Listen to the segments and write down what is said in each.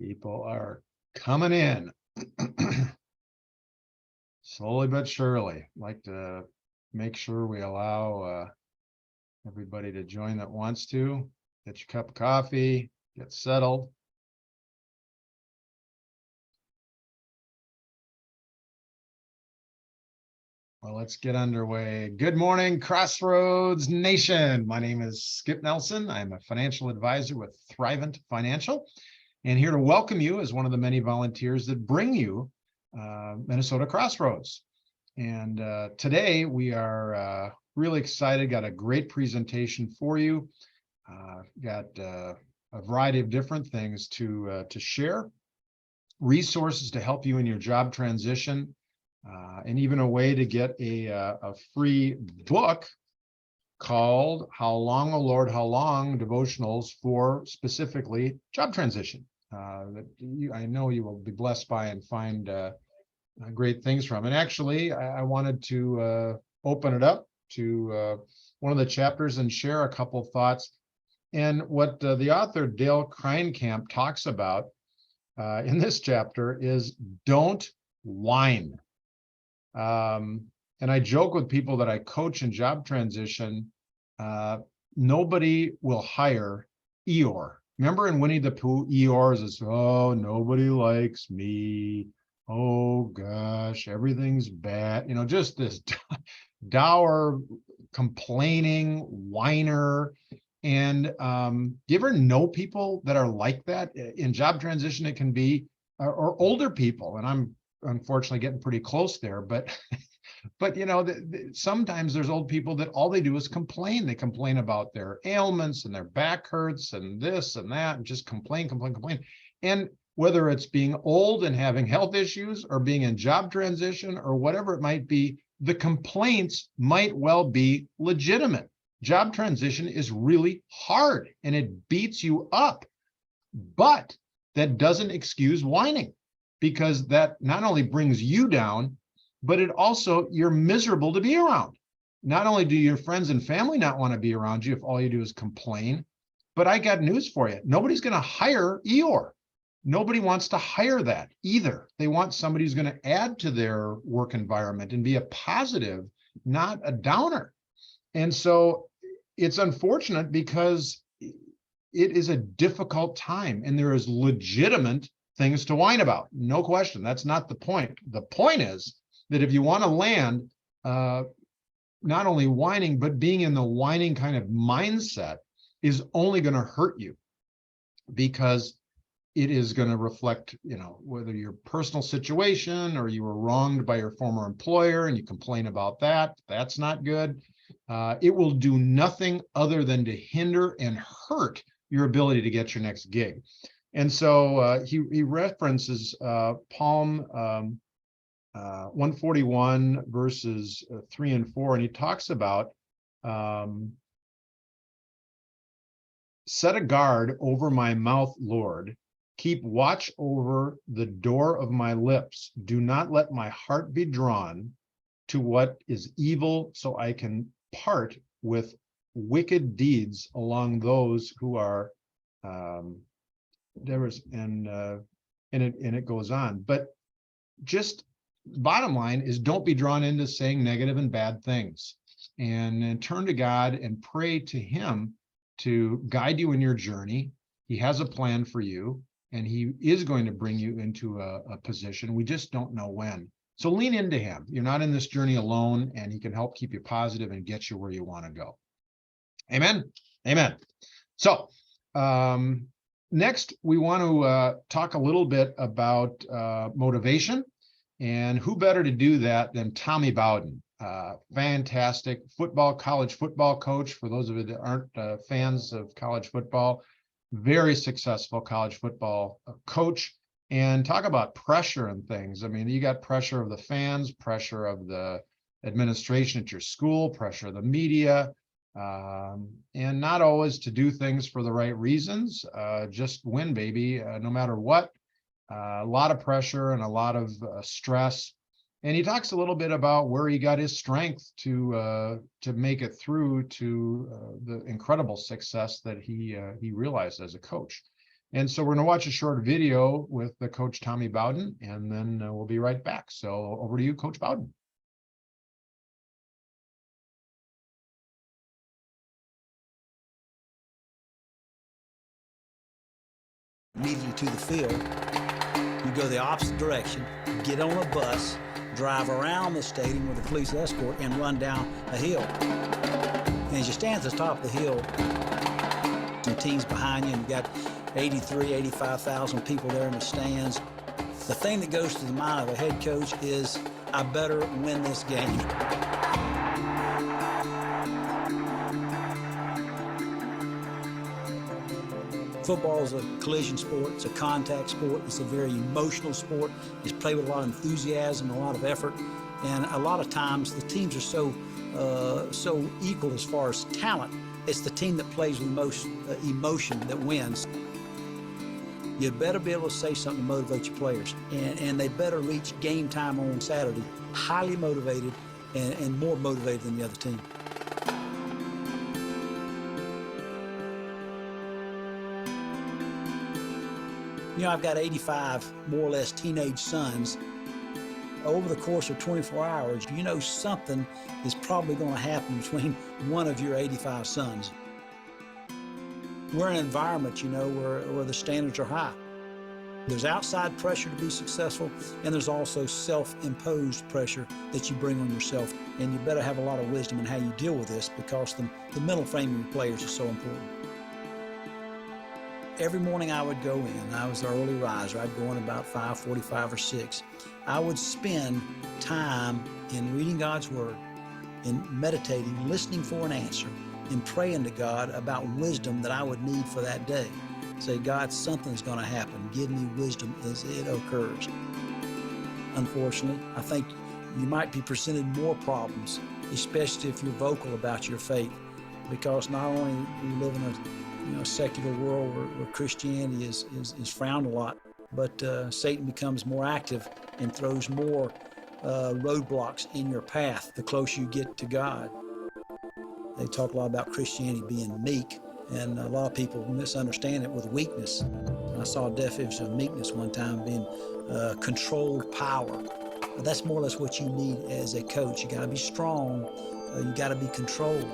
People are coming in slowly but surely. Like to make sure we allow everybody to join that wants to. Get your cup of coffee, get settled. Well, let's get underway. Good morning, Crossroads Nation. My name is Skip Nelson. I'm a financial advisor with 𝙂𝙚𝙩 Financial, and here to welcome you as one of the many volunteers that bring you Minnesota Crossroads. And today we are really excited, got a great presentation for you. Got a variety of different things to share, resources to help you in your job transition, and even a way to get a free book called How Long, O Lord, How Long? Devotionals for specifically job transition. I know you will be blessed by and find great things from. And actually, I wanted to open it up to one of the chapters and share a couple thoughts. And what the author Dale Kreinkamp talks about in this chapter is don't whine. And I joke with people that I coach in job transition, nobody will hire Eeyore. Remember in Winnie the Pooh, Eeyore is, oh, nobody likes me. Oh gosh, everything's bad. You know, just this dour, complaining whiner. And do you ever know people that are like that? In job transition, it can be, or older people, and I'm unfortunately getting pretty close there, but you know, sometimes there's old people that all they do is complain. They complain about their ailments and their back hurts and this and that, and just complain. And whether it's being old and having health issues or being in job transition or whatever it might be, the complaints might well be legitimate. Job transition is really hard and it beats you up, but that doesn't excuse whining, because that not only brings you down, but it also, you're miserable to be around. Not only do your friends and family not want to be around you if all you do is complain, but I got news for you. Nobody's going to hire Eeyore. Nobody wants to hire that either. They want somebody who's going to add to their work environment and be a positive, not a downer. And so it's unfortunate because it is a difficult time and there is legitimate things to whine about. No question. That's not the point. The point is that if you want to land, not only whining, but being in the whining kind of mindset is only going to hurt you, because it is going to reflect, you know, whether your personal situation or you were wronged by your former employer and you complain about that. That's not good. It will do nothing other than to hinder and hurt your ability to get your next gig. And so he references Psalm 141 verses 3 and 4, and he talks about set a guard over my mouth, Lord. Keep watch over the door of my lips. Do not let my heart be drawn to what is evil, so I can part with wicked deeds along those who are and it goes on. But just bottom line is, don't be drawn into saying negative and bad things, and turn to God and pray to him to guide you in your journey. He has a plan for you, and he is going to bring you into a position. We just don't know when. So lean into him. You're not in this journey alone, and he can help keep you positive and get you where you want to go. Amen. Amen. So next, we want to talk a little bit about motivation, and who better to do that than Tommy Bowden, fantastic college football coach. For those of you that aren't fans of college football, very successful college football coach. And talk about pressure and things. I mean, you got pressure of the fans, pressure of the administration at your school, pressure of the media, and not always to do things for the right reasons. Just win, baby, no matter what. A lot of pressure and a lot of stress. And he talks a little bit about where he got his strength to make it through to the incredible success that he realized as a coach. And so we're going to watch a short video with the Coach Tommy Bowden, and then we'll be right back. So over to you, Coach Bowden. Immediately to the field, you go the opposite direction, get on a bus, drive around the stadium with a police escort, and run down a hill. And as you stand at the top of the hill, some teams behind you, and you've got 83, 85,000 people there in the stands. The thing that goes through the mind of a head coach is, I better win this game. Football is a collision sport. It's a contact sport. It's a very emotional sport. It's played with a lot of enthusiasm and a lot of effort. And a lot of times the teams are so equal as far as talent. It's the team that plays with the most emotion that wins. You better be able to say something to motivate your players. And they better reach game time on Saturday highly motivated and more motivated than the other team. You know, I've got 85 more or less teenage sons. Over the course of 24 hours, you know something is probably going to happen between one of your 85 sons. We're in an environment, you know, where the standards are high. There's outside pressure to be successful, and there's also self-imposed pressure that you bring on yourself. And you better have a lot of wisdom in how you deal with this, because the mental frame of your players is so important. Every morning I would go in. I was an early riser. I'd go in about 5:45 or 6. I would spend time in reading God's Word, in meditating, listening for an answer, and praying to God about wisdom that I would need for that day. Say, God, something's going to happen. Give me wisdom as it occurs. Unfortunately, I think you might be presented more problems, especially if you're vocal about your faith, because not only do we live in a secular world where Christianity is frowned a lot, but Satan becomes more active and throws more roadblocks in your path the closer you get to God. They talk a lot about Christianity being meek, and a lot of people misunderstand it with weakness. I saw a definition of meekness one time being controlled power. But that's more or less what you need as a coach. You got to be strong. You got to be controlled.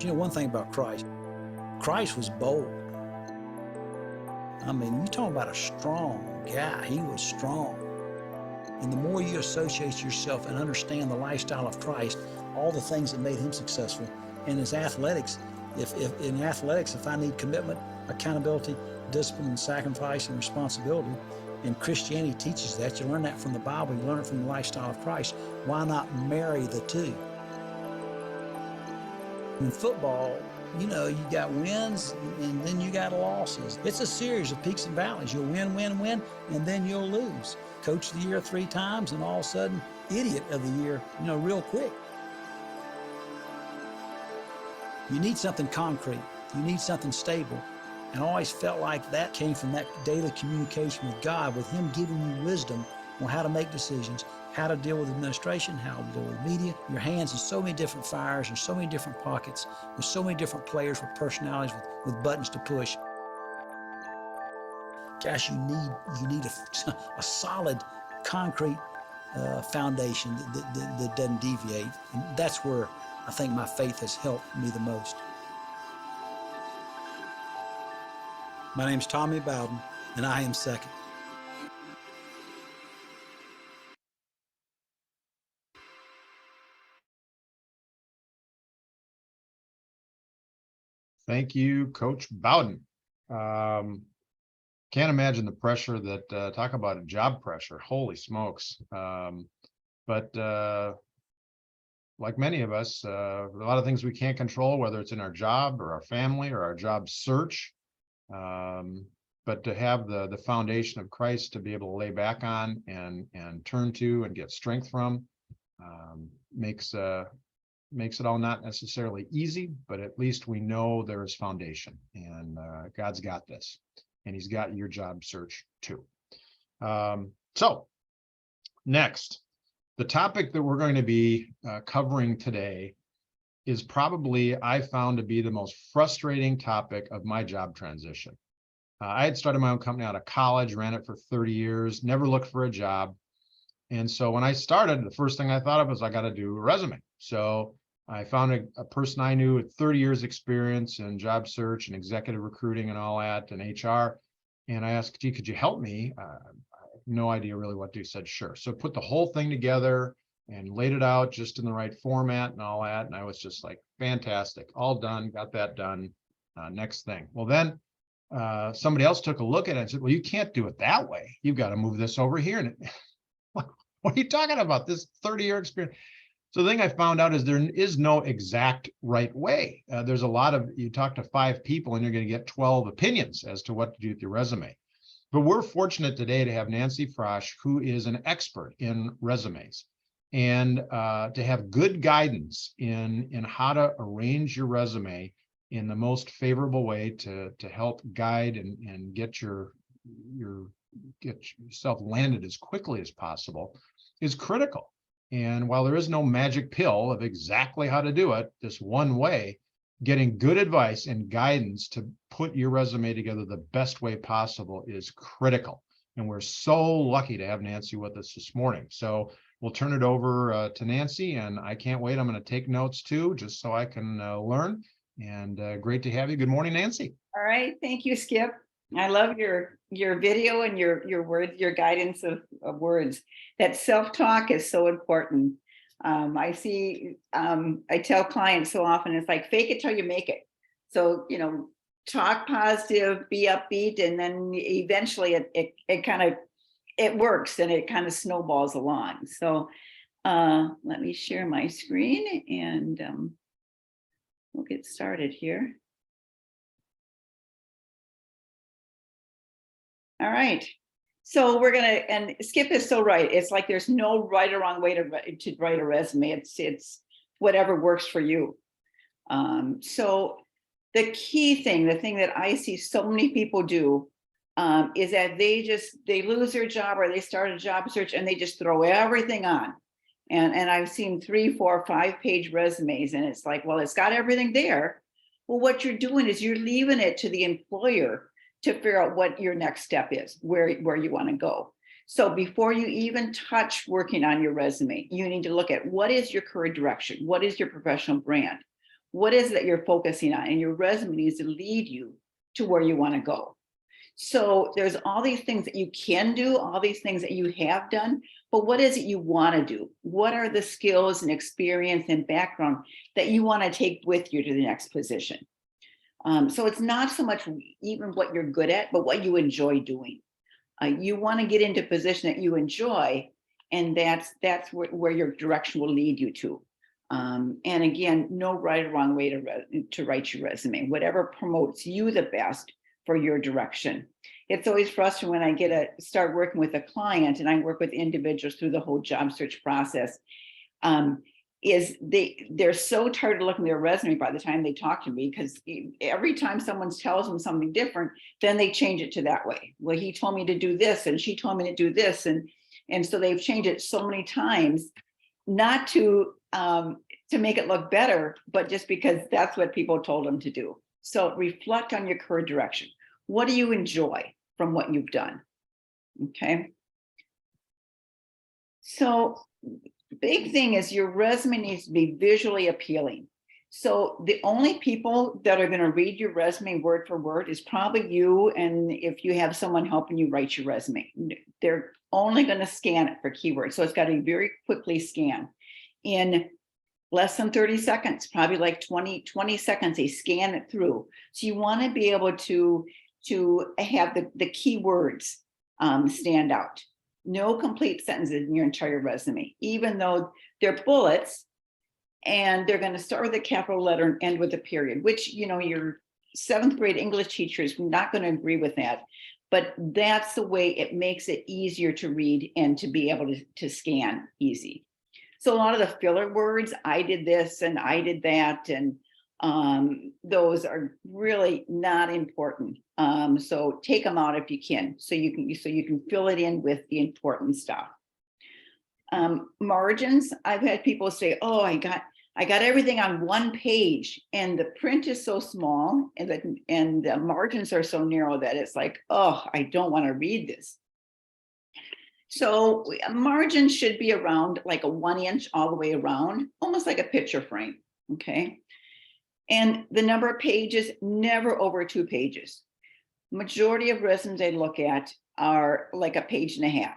You know, one thing about Christ was bold. I mean, you talk about a strong guy. He was strong. And the more you associate yourself and understand the lifestyle of Christ, all the things that made him successful, and his athletics, if I need commitment, accountability, discipline, and sacrifice and responsibility, and Christianity teaches that, you learn that from the Bible, you learn it from the lifestyle of Christ, why not marry the two? In football, you know, you got wins and then you got losses. It's a series of peaks and valleys. You'll win, and then you'll lose. Coach of the year 3 times, and all of a sudden, idiot of the year, you know, real quick. You need something concrete. You need something stable. And I always felt like that came from that daily communication with God, with him giving you wisdom on how to make decisions, how to deal with administration, how to deal with media. Your hands in so many different fires and so many different pockets, with so many different players with personalities, with buttons to push. Gosh, you need a solid, concrete foundation that doesn't deviate. And that's where I think my faith has helped me the most. My name's Tommy Bowden, and I am second. Thank you, Coach Bowden. Can't imagine the pressure that, talk about a job pressure, holy smokes. But like many of us, a lot of things we can't control, whether it's in our job or our family or our job search. But to have the foundation of Christ to be able to lay back on and turn to and get strength from, makes it all not necessarily easy, but at least we know there is foundation, and God's got this, and he's got your job search too. So next, the topic that we're going to be covering today is probably, I found to be the most frustrating topic of my job transition. I had started my own company out of college, ran it for 30 years, never looked for a job. And so when I started, the first thing I thought of was I got to do a resume. So I found a person I knew with 30 years experience in job search and executive recruiting and all that and HR. And I asked, gee, could you help me? I have no idea really what to do. He said, sure. So put the whole thing together and laid it out just in the right format and all that. And I was just like, fantastic, all done, got that done. Next thing. Well, then somebody else took a look at it and said, well, you can't do it that way. You've got to move this over here. And what are you talking about? This 30-year experience. So the thing I found out is there is no exact right way. There's a lot of, you talk to 5 people and you're going to get 12 opinions as to what to do with your resume. But we're fortunate today to have Nancy Frosch, who is an expert in resumes, and to have good guidance in how to arrange your resume in the most favorable way to help guide and get yourself landed as quickly as possible is critical. And while there is no magic pill of exactly how to do it, this one way, getting good advice and guidance to put your resume together the best way possible is critical. And we're so lucky to have Nancy with us this morning. So we'll turn it over to Nancy, and I can't wait. I'm going to take notes too, just so I can learn. And great to have you. Good morning, Nancy. All right. Thank you, Skip. I love your video and your words, your guidance of words. That self-talk is so important. I tell clients so often, it's like fake it till you make it. So, talk positive, be upbeat, and then eventually it works and it kind of snowballs along. So let me share my screen and we'll get started here. All right. So we're going to, and Skip is so right. It's like there's no right or wrong way to write a resume. It's whatever works for you. So the key thing, the thing that I see so many people do is that they lose their job or they start a job search and they just throw everything on. And I've seen 3, 4, 5-page resumes, and it's like, well, it's got everything there. Well, what you're doing is you're leaving it to the employer to figure out what your next step is, where you want to go. So before you even touch working on your resume, you need to look at what is your career direction? What is your professional brand? What is it that you're focusing on? And your resume needs to lead you to where you want to go. So there's all these things that you can do, all these things that you have done, but what is it you want to do? What are the skills and experience and background that you want to take with you to the next position? So it's not so much even what you're good at, but what you enjoy doing. You want to get into a position that you enjoy, and that's where your direction will lead you to. And again, no right or wrong way to write your resume. Whatever promotes you the best for your direction. It's always frustrating when I start working with a client, and I work with individuals through the whole job search process. Is they're so tired of looking at their resume by the time they talk to me, because every time someone tells them something different, then they change it to that way. Well, he told me to do this and she told me to do this. And so they've changed it so many times, not to make it look better, but just because that's what people told them to do. So reflect on your career direction. What do you enjoy from what you've done? Okay. So big thing is your resume needs to be visually appealing. So the only people that are going to read your resume word for word is probably you, and if you have someone helping you write your resume. They're only going to scan it for keywords. So it's got to be very quickly scanned. In less than 30 seconds, probably like 20 seconds, they scan it through. So you want to be able to have the keywords stand out. No complete sentences in your entire resume, even though they're bullets and they're going to start with a capital letter and end with a period, which, your 7th grade English teacher is not going to agree with that. But that's the way it makes it easier to read and to be able to scan easy. So a lot of the filler words, I did this and I did that, and those are really not important. So take them out if you can, so you can fill it in with the important stuff. Margins, I've had people say, oh, I got everything on one page, and the print is so small, and the margins are so narrow that it's like, oh, I don't want to read this. So a margin should be around like a 1 inch all the way around, almost like a picture frame. Okay. And the number of pages, never over 2 pages. Majority of resumes I look at are like a page and a half.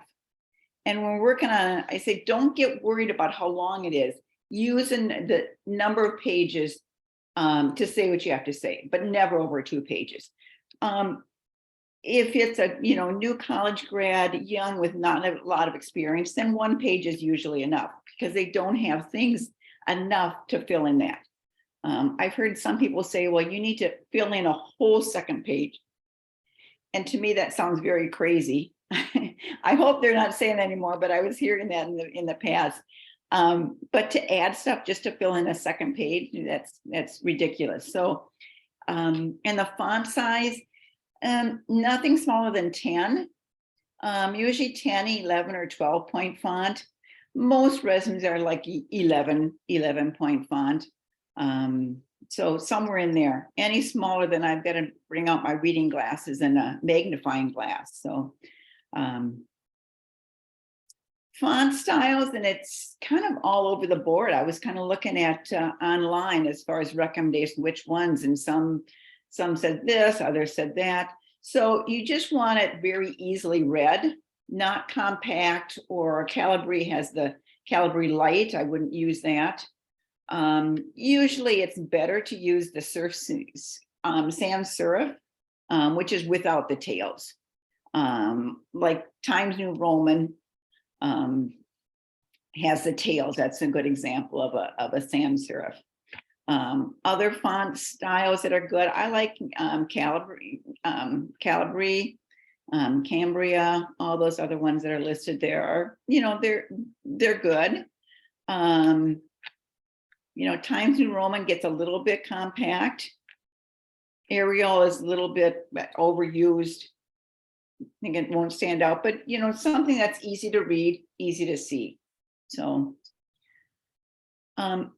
And when we're working on it, I say, don't get worried about how long it is. Use the number of pages to say what you have to say, but never over 2 pages. If it's a new college grad, young with not a lot of experience, then 1 page is usually enough because they don't have things enough to fill in that. I've heard some people say, well, you need to fill in a whole 2nd page. And to me, that sounds very crazy. I hope they're not saying that anymore, but I was hearing that in the past. But to add stuff just to fill in a 2nd page, that's ridiculous. So, and the font size, nothing smaller than 10, usually 10, 11, or 12 point font. Most resumes are like 11 point font. So somewhere in there. Any smaller than I've got to bring out my reading glasses and a magnifying glass. So font styles, and it's kind of all over the board. I was kind of looking at online as far as recommendations, which ones, and some said this, others said that. So you just want it very easily read, not compact, or Calibri has the Calibri Light. I wouldn't use that. Usually it's better to use the sans serif, which is without the tails. Like Times New Roman has the tails. That's a good example of a sans serif. Other font styles that are good, I like Calibri, Cambria, all those other ones that are listed there are, they're good. Times New Roman gets a little bit compact. Arial is a little bit overused. I think it won't stand out, but something that's easy to read, easy to see. So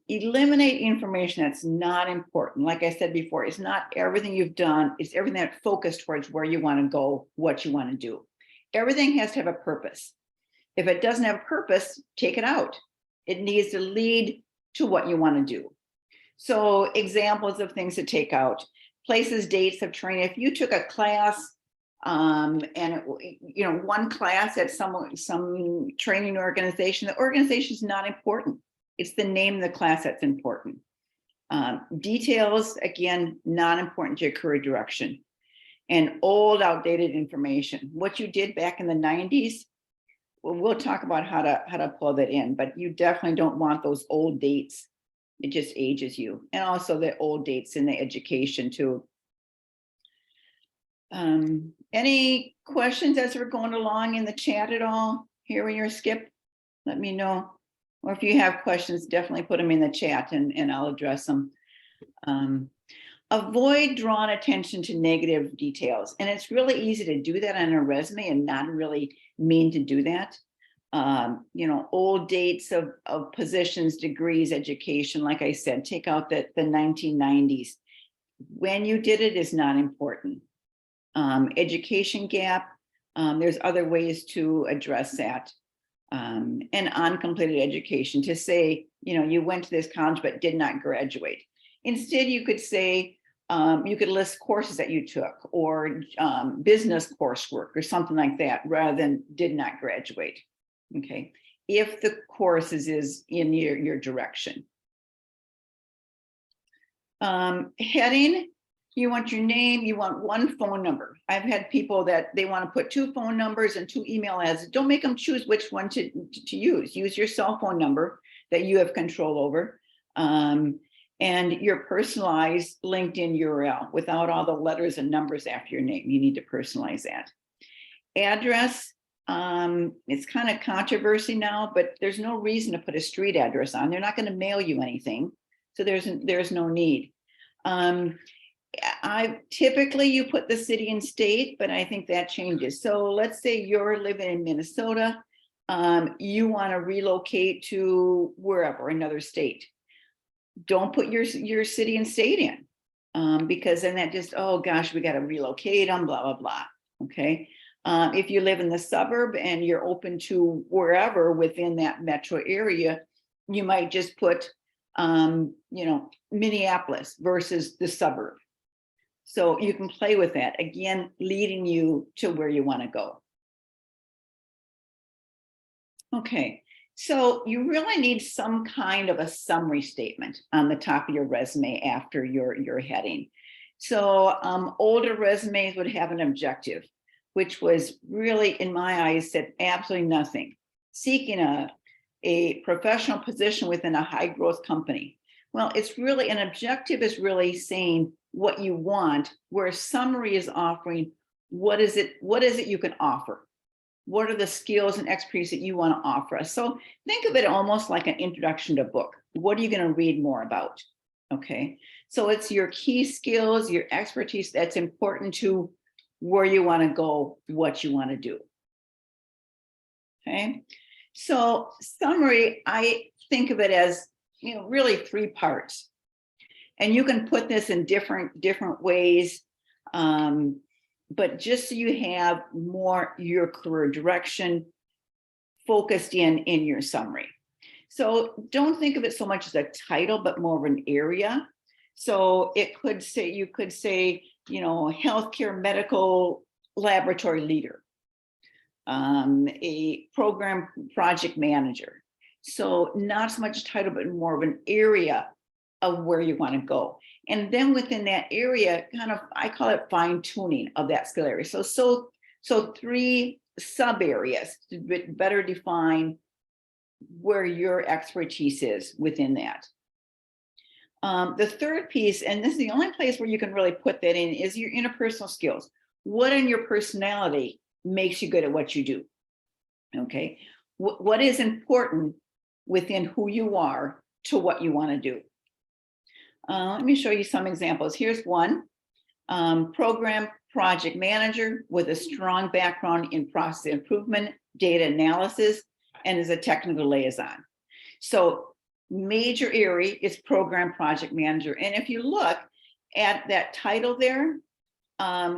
eliminate information that's not important. Like I said before, it's not everything you've done, it's everything that focused towards where you want to go, what you want to do. Everything has to have a purpose. If it doesn't have a purpose, take it out. It needs to lead to what you want to do. So examples of things to take out: places, dates of training. If you took a class and one class at some training organization, the organization is not important. It's the name of the class that's important. Details, again, not important to your career direction. And old, outdated information. What you did back in the 90s, we'll talk about how to pull that in, but you definitely don't want those old dates. It just ages you. And also the old dates in the education too. Any questions as we're going along in the chat at all here in your Skip? Let me know. Or if you have questions, definitely put them in the chat and I'll address them. Avoid drawing attention to negative details. And it's really easy to do that on a resume and not really mean to do that. Old dates of positions, degrees, education, like I said, take out the 1990s. When you did it is not important. Education gap, there's other ways to address that. And uncompleted education, to say, you went to this college but did not graduate. Instead, you could say, you could list courses that you took, or business coursework or something like that, rather than did not graduate. Okay, if the courses is in your direction. Heading, you want your name, you want 1 phone number. I've had people that they want to put 2 phone numbers and 2 email addresses. Don't make them choose which one to use. Use your cell phone number that you have control over. And your personalized LinkedIn URL without all the letters and numbers after your name. You need to personalize that. Address, it's kind of controversy now, but there's no reason to put a street address on. They're not going to mail you anything, so there's no need. Typically you put the city and state, but I think that changes. So let's say you're living in Minnesota, you want to relocate to wherever, another state. don't put your city and state in, because then that just, oh gosh, we got to relocate them, blah, blah, blah. Okay. If you live in the suburb and you're open to wherever within that metro area, you might just put, Minneapolis versus the suburb. So you can play with that, again, leading you to where you want to go. Okay, so you really need some kind of a summary statement on the top of your resume after your heading. So older resumes would have an objective, which was really, in my eyes, said absolutely nothing. Seeking a professional position within a high growth company. Well, it's really, an objective is really saying what you want, where a summary is offering what is it you can offer. What are the skills and expertise that you want to offer us? So think of it almost like an introduction to a book. What are you going to read more about? Okay, so it's your key skills, your expertise that's important to where you want to go, what you want to do. Okay, so summary, I think of it as, really 3 parts. And you can put this in different ways. But just so you have more your career direction focused in your summary. So don't think of it so much as a title, but more of an area. So it could say, you could say, healthcare medical laboratory leader, a program project manager. So not so much a title, but more of an area of where you want to go. And then within that area, kind of, I call it fine tuning of that skill area. So 3 sub areas to better define where your expertise is within that. The third piece, and this is the only place where you can really put that in, is your interpersonal skills. What in your personality makes you good at what you do? Okay, what is important within who you are to what you want to do? Let me show you some examples. Here's one, program project manager with a strong background in process improvement, data analysis, and is a technical liaison. So major area is program project manager. And if you look at that title there,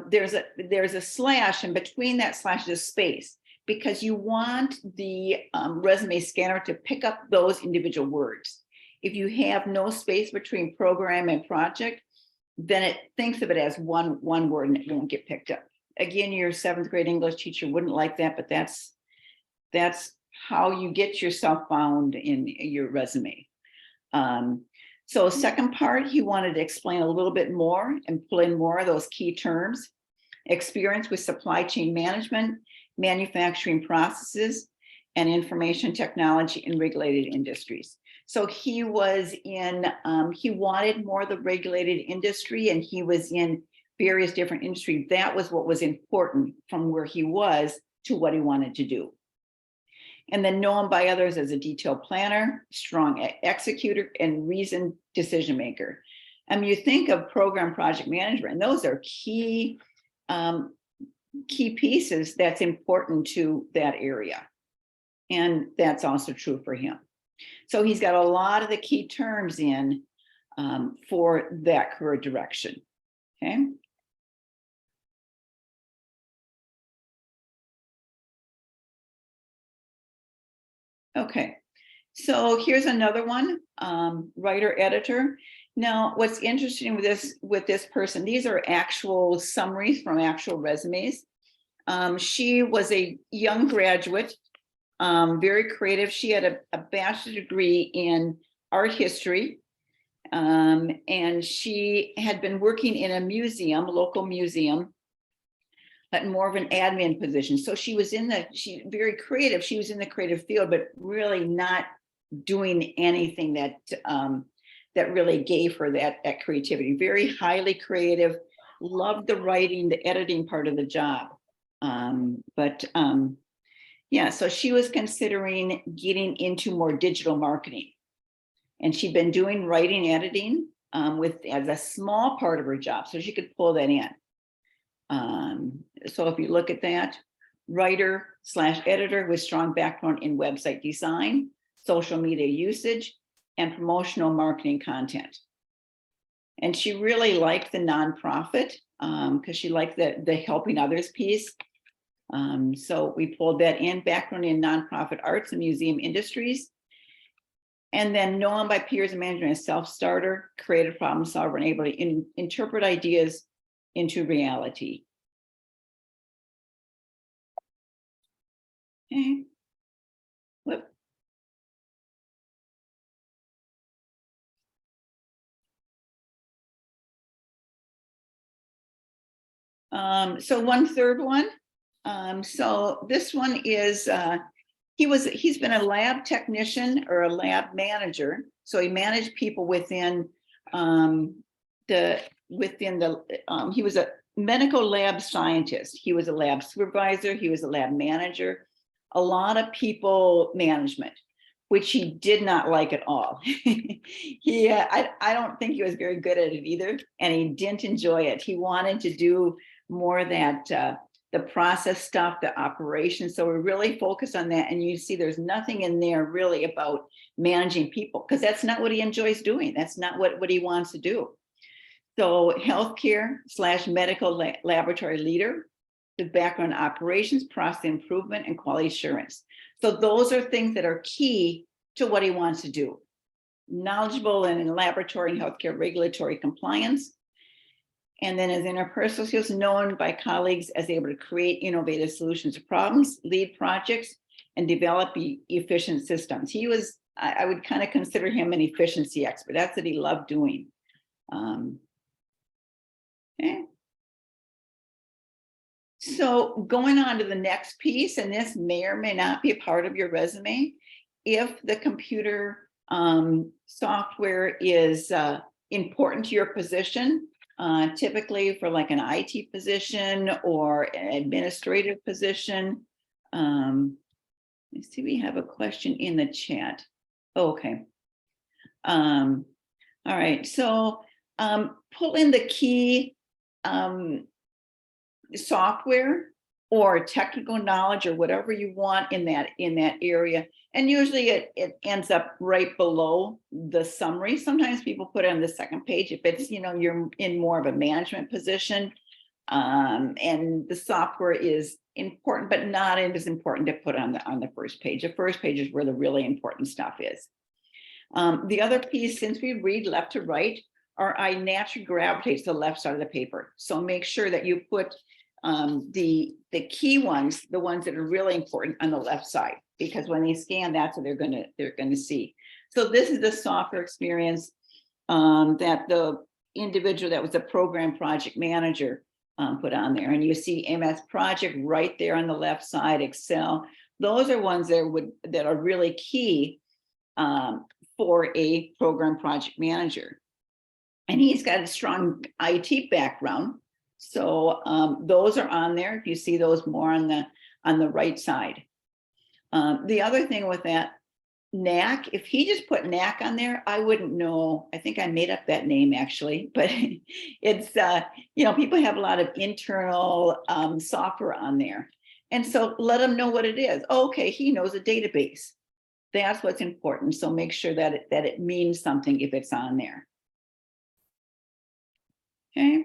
there's a slash, and between that slash is a space, because you want the resume scanner to pick up those individual words. If you have no space between program and project, then it thinks of it as one word and it won't get picked up. Again, your 7th grade English teacher wouldn't like that, but that's how you get yourself found in your resume. So second part, he wanted to explain a little bit more and pull in more of those key terms. Experience with supply chain management, manufacturing processes, and information technology in regulated industries. So he was in, he wanted more of the regulated industry, and he was in various different industries. That was what was important from where he was to what he wanted to do. And then known by others as a detailed planner, strong executor, and reasoned decision maker. You think of program project management, and those are key pieces that's important to that area. And that's also true for him. So he's got a lot of the key terms in for that career direction. Okay. Okay, so here's another one, writer editor. Now, what's interesting with this person, these are actual summaries from actual resumes. She was a young graduate, very creative. She had a bachelor's degree in art history, and she had been working in a museum, a local museum, but more of an admin position. So she was she's very creative. She was in the creative field, but really not doing anything that that really gave her that creativity. Very highly creative, loved the writing, the editing part of the job. Yeah, so she was considering getting into more digital marketing. And she'd been doing writing, editing as a small part of her job, so she could pull that in. So if you look at that, writer/editor with strong background in website design, social media usage, and promotional marketing content. And she really liked the nonprofit because she liked the helping others piece. So we pulled that in, background in nonprofit arts and museum industries. And then known by peers and management as self-starter, creative problem solver, and able to interpret ideas into reality. Okay. Whoop. So one third one. So this one is, he's been a lab technician or a lab manager. So he managed people within he was a medical lab scientist. He was a lab supervisor. He was a lab manager, a lot of people management, which he did not like at all. I don't think he was very good at it either. And he didn't enjoy it. He wanted to do more of that, the process stuff, the operations. So we're really focused on that. And you see there's nothing in there really about managing people, because that's not what he enjoys doing. That's not what he wants to do. So healthcare / medical laboratory leader, the background operations, process improvement, and quality assurance. So those are things that are key to what he wants to do. Knowledgeable in laboratory and healthcare regulatory compliance. And then as interpersonal skills, known by colleagues as able to create innovative solutions to problems, lead projects, and develop efficient systems. He was, I would kind of consider him an efficiency expert. That's what he loved doing. Okay. So going on to the next piece, and this may or may not be a part of your resume, if the computer software is important to your position, typically for like an IT position or an administrative position. Let's see, we have a question in the chat. Okay. All right, so pull in the key software or technical knowledge or whatever you want in that area. And usually it ends up right below the summary. Sometimes people put it on the second page if it's, you're in more of a management position, and the software is important, but not as important to put on the first page. The first page is where the really important stuff is. The other piece, since we read left to right, our eye naturally gravitates to the left side of the paper. So make sure that you put the key ones, the ones that are really important, on the left side, because when they scan, that's what they're gonna see. So this is the software experience that the individual that was a program project manager put on there, and you see MS Project right there on the left side, Excel. Those are ones that are really key for a program project manager. And he's got a strong IT background. So those are on there. If you see those more on the right side. The other thing with that, NAC, if he just put NAC on there, I wouldn't know. I think I made up that name actually, but it's, people have a lot of internal software on there. And so let them know what it is. Oh, okay, he knows a database. That's what's important. So make sure that it means something if it's on there. Okay,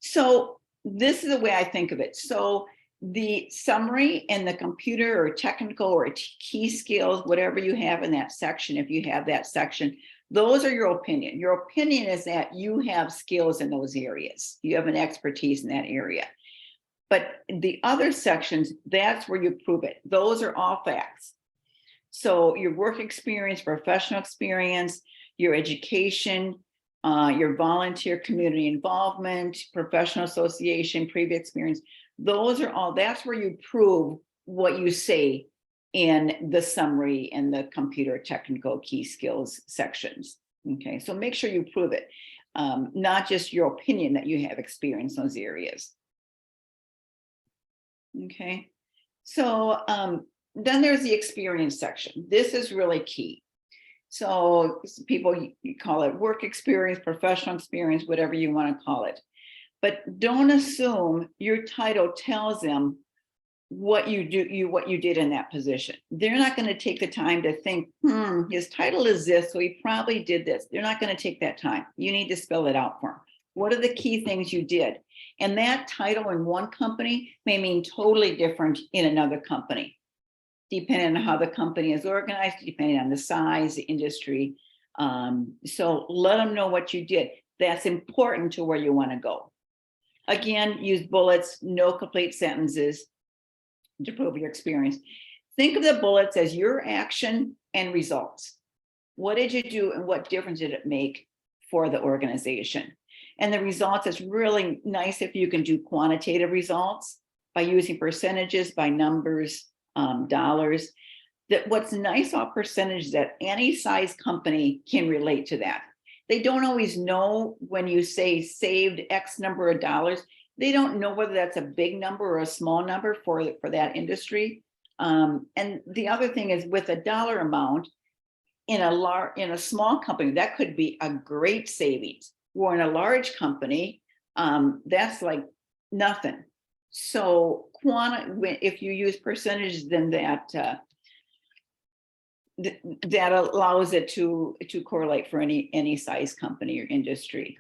so this is the way I think of it. So the summary and the computer or technical or key skills, whatever you have in that section, if you have that section, those are your opinion. Your opinion is that you have skills in those areas. You have an expertise in that area. But the other sections, that's where you prove it. Those are all facts. So your work experience, professional experience, your education, your volunteer community involvement, professional association, previous experience, those are all, that's where you prove what you say in the summary and the computer technical key skills sections. Okay, so make sure you prove it, not just your opinion that you have experience in those areas. Okay, so then there's the experience section. This is really key. So people, you call it work experience, professional experience, whatever you want to call it. But don't assume your title tells them what you did in that position. They're not going to take the time to think, his title is this, so he probably did this. They're not going to take that time. You need to spell it out for them. What are the key things you did? And that title in one company may mean totally different in another company, depending on how the company is organized, depending on the size, the industry. So let them know what you did. That's important to where you want to go. Again, use bullets, no complete sentences to prove your experience. Think of the bullets as your action and results. What did you do and what difference did it make for the organization? And the results is really nice if you can do quantitative results by using percentages, by numbers, dollars. That what's nice about percentage is that any size company can relate to that. They don't always know when you say saved X number of dollars. They don't know whether that's a big number or a small number for that industry. And the other thing is with a dollar amount in a small company, that could be a great savings. Or in a large company, that's like nothing. So if you use percentages, then that allows it to correlate for any size company or industry.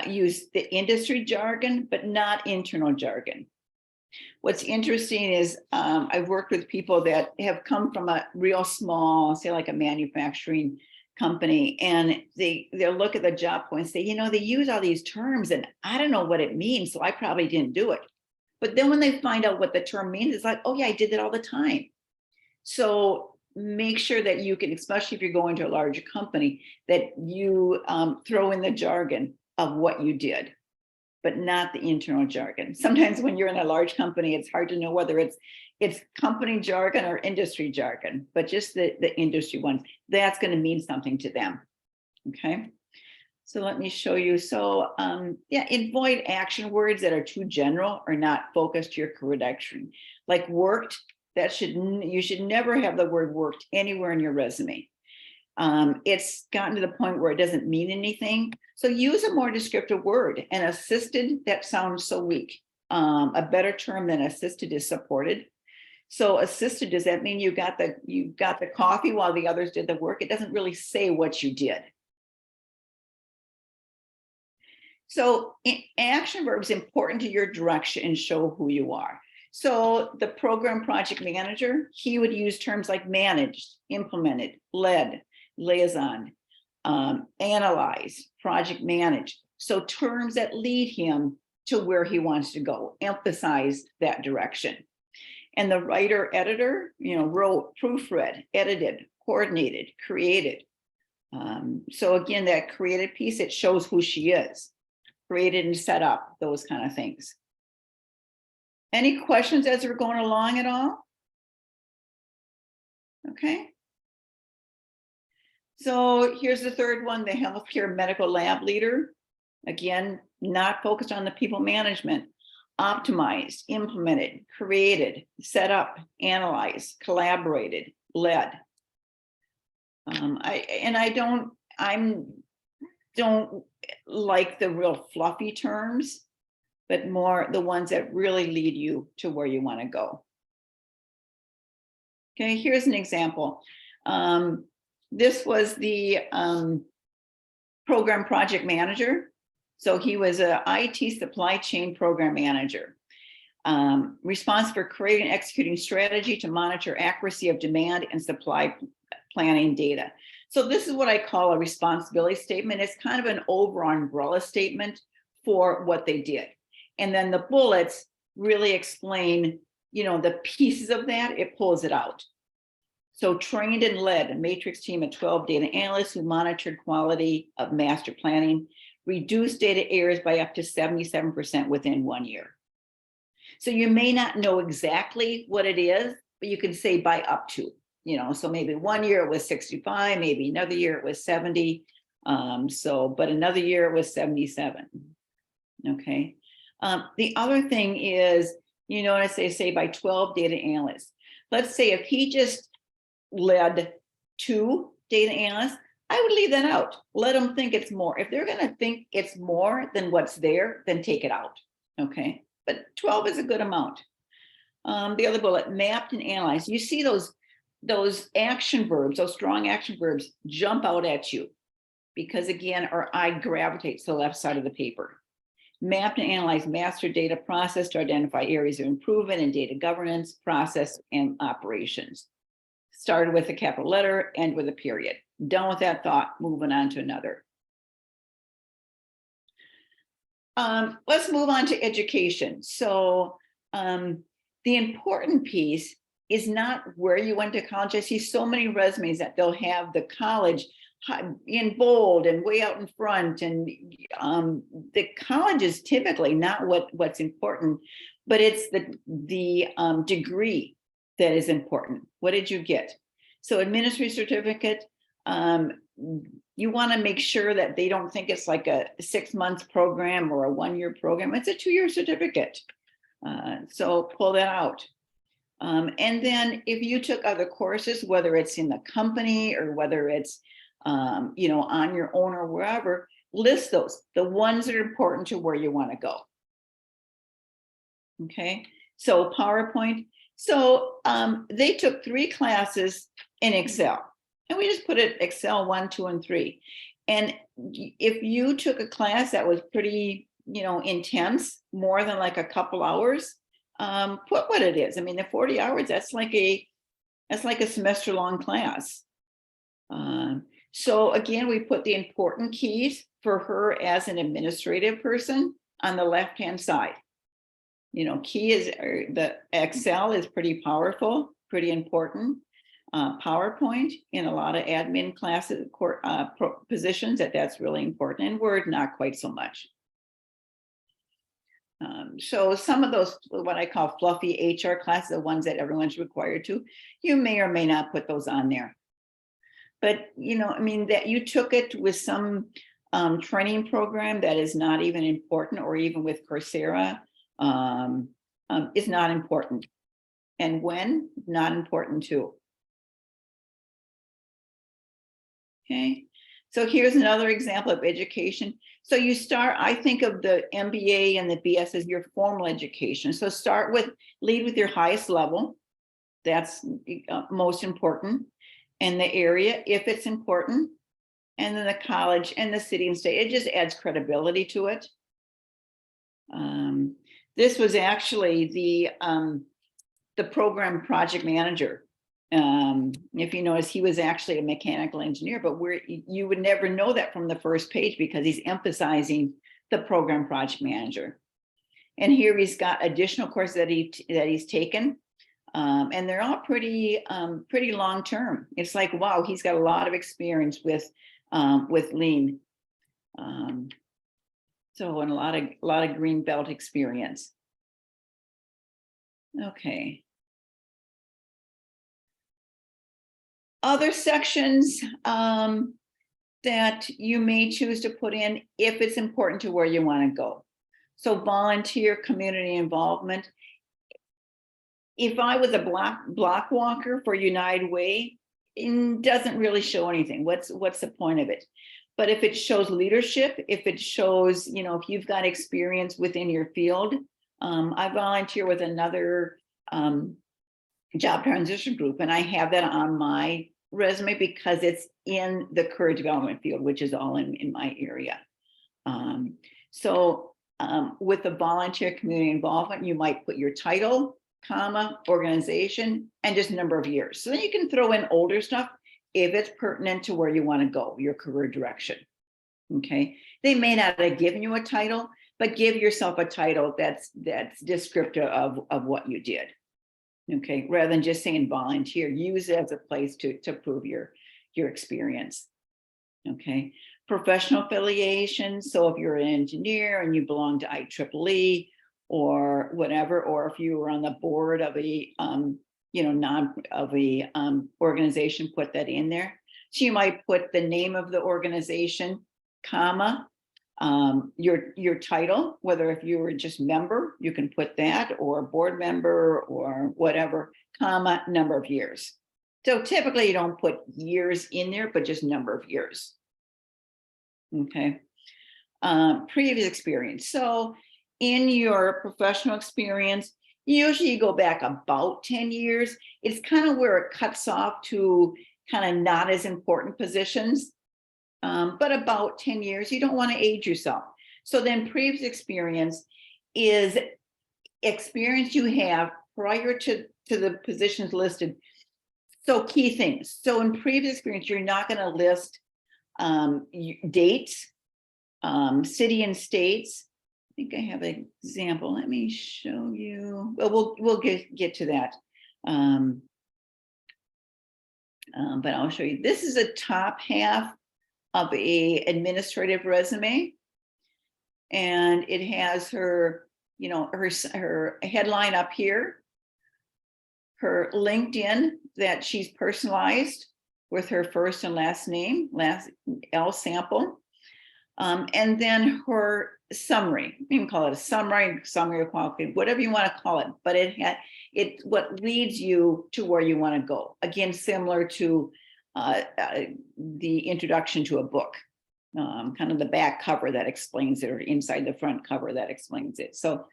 Use the industry jargon, but not internal jargon. What's interesting is I've worked with people that have come from a real small, say like a manufacturing company, and they'll look at the job point and say, they use all these terms and I don't know what it means, so I probably didn't do it. But then when they find out what the term means, it's like, oh yeah, I did that all the time. So make sure that you can, especially if you're going to a larger company, that you throw in the jargon of what you did, but not the internal jargon. Sometimes when you're in a large company, it's hard to know whether it's company jargon or industry jargon, but just the industry ones, that's going to mean something to them. Okay. So let me show you. So avoid action words that are too general or not focused to your career direction. Like worked, you should never have the word worked anywhere in your resume. It's gotten to the point where it doesn't mean anything. So use a more descriptive word. And assisted, that sounds so weak. A better term than assisted is supported. So assisted, does that mean you got the coffee while the others did the work? It doesn't really say what you did. So action verbs important to your direction and show who you are. So the program project manager, he would use terms like managed, implemented, led, liaison, analyze, project managed. So terms that lead him to where he wants to go, emphasize that direction. And the writer editor, wrote, proofread, edited, coordinated, created. So again, that created piece, it shows who she is, created and set up, those kind of things. Any questions as we're going along at all? Okay. So here's the third one, the healthcare medical lab leader. Again, not focused on the people management. Optimized, implemented, created, set up, analyzed, collaborated, led. I don't like the real fluffy terms, but more the ones that really lead you to where you want to go. Okay, here's an example. This was the program project manager. So he was an IT supply chain program manager, responsible for creating and executing strategy to monitor accuracy of demand and supply planning data. So this is what I call a responsibility statement. It's kind of an over umbrella statement for what they did. And then the bullets really explain, the pieces of that, it pulls it out. So trained and led a matrix team of 12 data analysts who monitored quality of master planning, reduced data errors by up to 77% within 1 year. So you may not know exactly what it is, but you can say by up to, so maybe 1 year it was 65, maybe another year it was 70. But another year it was 77. Okay. The other thing is, as they say by 12 data analysts, let's say if he just led 2 data analysts, I would leave that out. Let them think it's more. If they're going to think it's more than what's there, then take it out. Okay. But 12 is a good amount. The other bullet, mapped and analyzed. You see those action verbs, those strong action verbs jump out at you because, again, our eye gravitates to the left side of the paper. Mapped and analyzed, master data process to identify areas of improvement in data governance, process, and operations. Started with a capital letter, end with a period. Done with that thought, moving on to another. Let's move on to education. So the important piece is not where you went to college. I see so many resumes that they'll have the college in bold and way out in front, and the college is typically not what's important, but it's the degree that is important. What did you get? So administrative certificate, you want to make sure that they don't think it's like a 6-month program or a 1-year program. It's a 2-year certificate. So pull that out. And then if you took other courses, whether it's in the company or whether it's on your own or wherever, list those, the ones that are important to where you want to go. Okay, so PowerPoint. So they took 3 classes in Excel, and we just put it Excel 1, 2, and 3. And if you took a class that was pretty, intense, more than like a couple hours, put what it is. I mean, the 40 hours, that's like a semester-long class. So again, we put the important keys for her as an administrative person on the left-hand side. Key is the Excel is pretty powerful, pretty important. PowerPoint in a lot of admin classes, positions, that's really important. And Word, not quite so much. So some of those, what I call fluffy HR classes, the ones that everyone's required to, you may or may not put those on there. But, that you took it with some training program that is not even important, or even with Coursera, is not important. And when, not important too. Okay, so here's another example of education. So you start, I think of the MBA and the BS as your formal education. So lead with your highest level. That's most important. And the area, if it's important, and then the college and the city and state. It just adds credibility to it. This was actually the program project manager. If you notice, he was actually a mechanical engineer, but you would never know that from the first page because he's emphasizing the program project manager. And here he's got additional courses that he's taken. And they're all pretty long term. It's like, wow, he's got a lot of experience with lean. So, and a lot of green belt experience. Okay. Other sections that you may choose to put in if it's important to where you want to go. So volunteer community involvement. If I was a block walker for United Way, it doesn't really show anything. What's the point of it? But if it shows leadership, if it shows, if you've got experience within your field, I volunteer with another job transition group, and I have that on my resume because it's in the career development field, which is all in my area. So with the volunteer community involvement, you might put your title, comma, organization, and just number of years. So then you can throw in older stuff if it's pertinent to where you want to go, your career direction. Okay. They may not have given you a title, but give yourself a title that's descriptive of what you did. Okay. Rather than just saying volunteer, use it as a place to prove your experience. Okay. Professional affiliation. So if you're an engineer and you belong to IEEE, or whatever, or if you were on the board of a organization, put that in there. So you might put the name of the organization, comma, your title, whether if you were just member, you can put that, or board member or whatever, comma, number of years. So typically you don't put years in there, but just number of years. Okay. Previous experience. So in your professional experience, Usually you go back about 10 years. It's kind of where it cuts off to kind of not as important positions, but about 10 years. You don't want to age yourself. So then previous experience is experience you have prior to the positions listed. So key things. So in previous experience, you're not going to list dates, city and states. I think I have an example. Let me show you. Well, we'll get to that. But I'll show you. This is a top half of a administrative resume, and it has her, you know, her headline up here, her LinkedIn that she's personalized with her first and last name, L sample, and then her summary. You can call it a summary of quality, whatever you want to call it, but it's what leads you to where you want to go. Again, similar to the introduction to a book, kind of the back cover that explains it, or inside the front cover that explains it. So,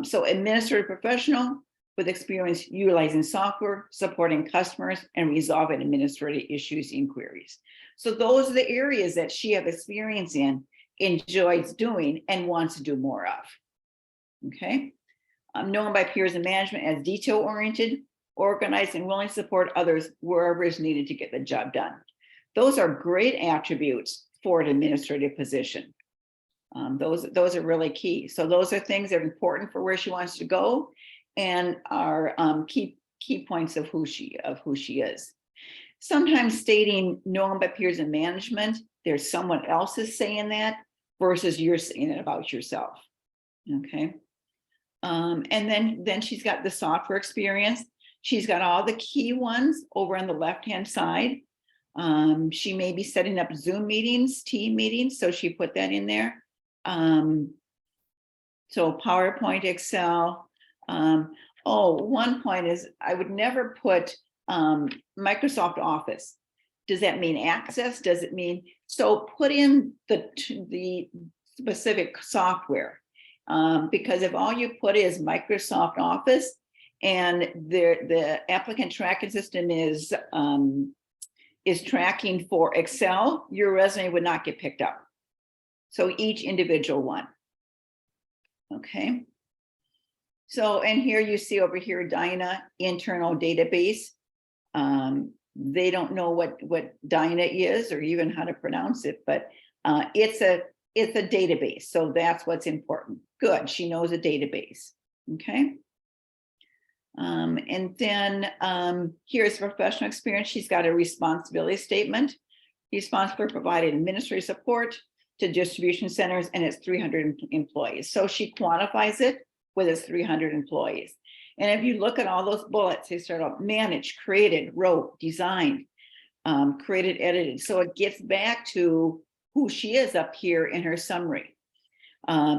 so administrative professional with experience utilizing software, supporting customers, and resolving administrative issues, inquiries. So those are the areas that she has experience in, enjoys doing, and wants to do more of. Okay. Known by peers and management as detail-oriented, organized, and willing to support others wherever is needed to get the job done. Those are great attributes for an administrative position. Those are really key. So those are things that are important for where she wants to go, and are key points of who she is. Sometimes stating known by peers and management, there's someone else is saying that versus you're saying it about yourself. Okay. And then she's got the software experience. She's got all the key ones over on the left-hand side. She may be setting up Zoom meetings, team meetings, so she put that in there. So PowerPoint, Excel. One point is I would never put Microsoft Office. Does that mean Access? Does it mean, so put in the specific software, because if all you put is Microsoft Office and the applicant tracking system is tracking for Excel, your resume would not get picked up. So each individual one. Okay. So, and here you see over here, 𝙠𝙗 internal database. They don't know what 𝙠𝙗 is or even how to pronounce it, but it's a database. So that's what's important. Good, she knows a database. Okay. And then here's professional experience. She's got a responsibility statement. Responsible for providing administrative support to distribution centers and its 300 employees. So she quantifies it with its 300 employees. And if you look at all those bullets, they start out managed, created, wrote, designed, created, edited. So it gets back to who she is up here in her summary.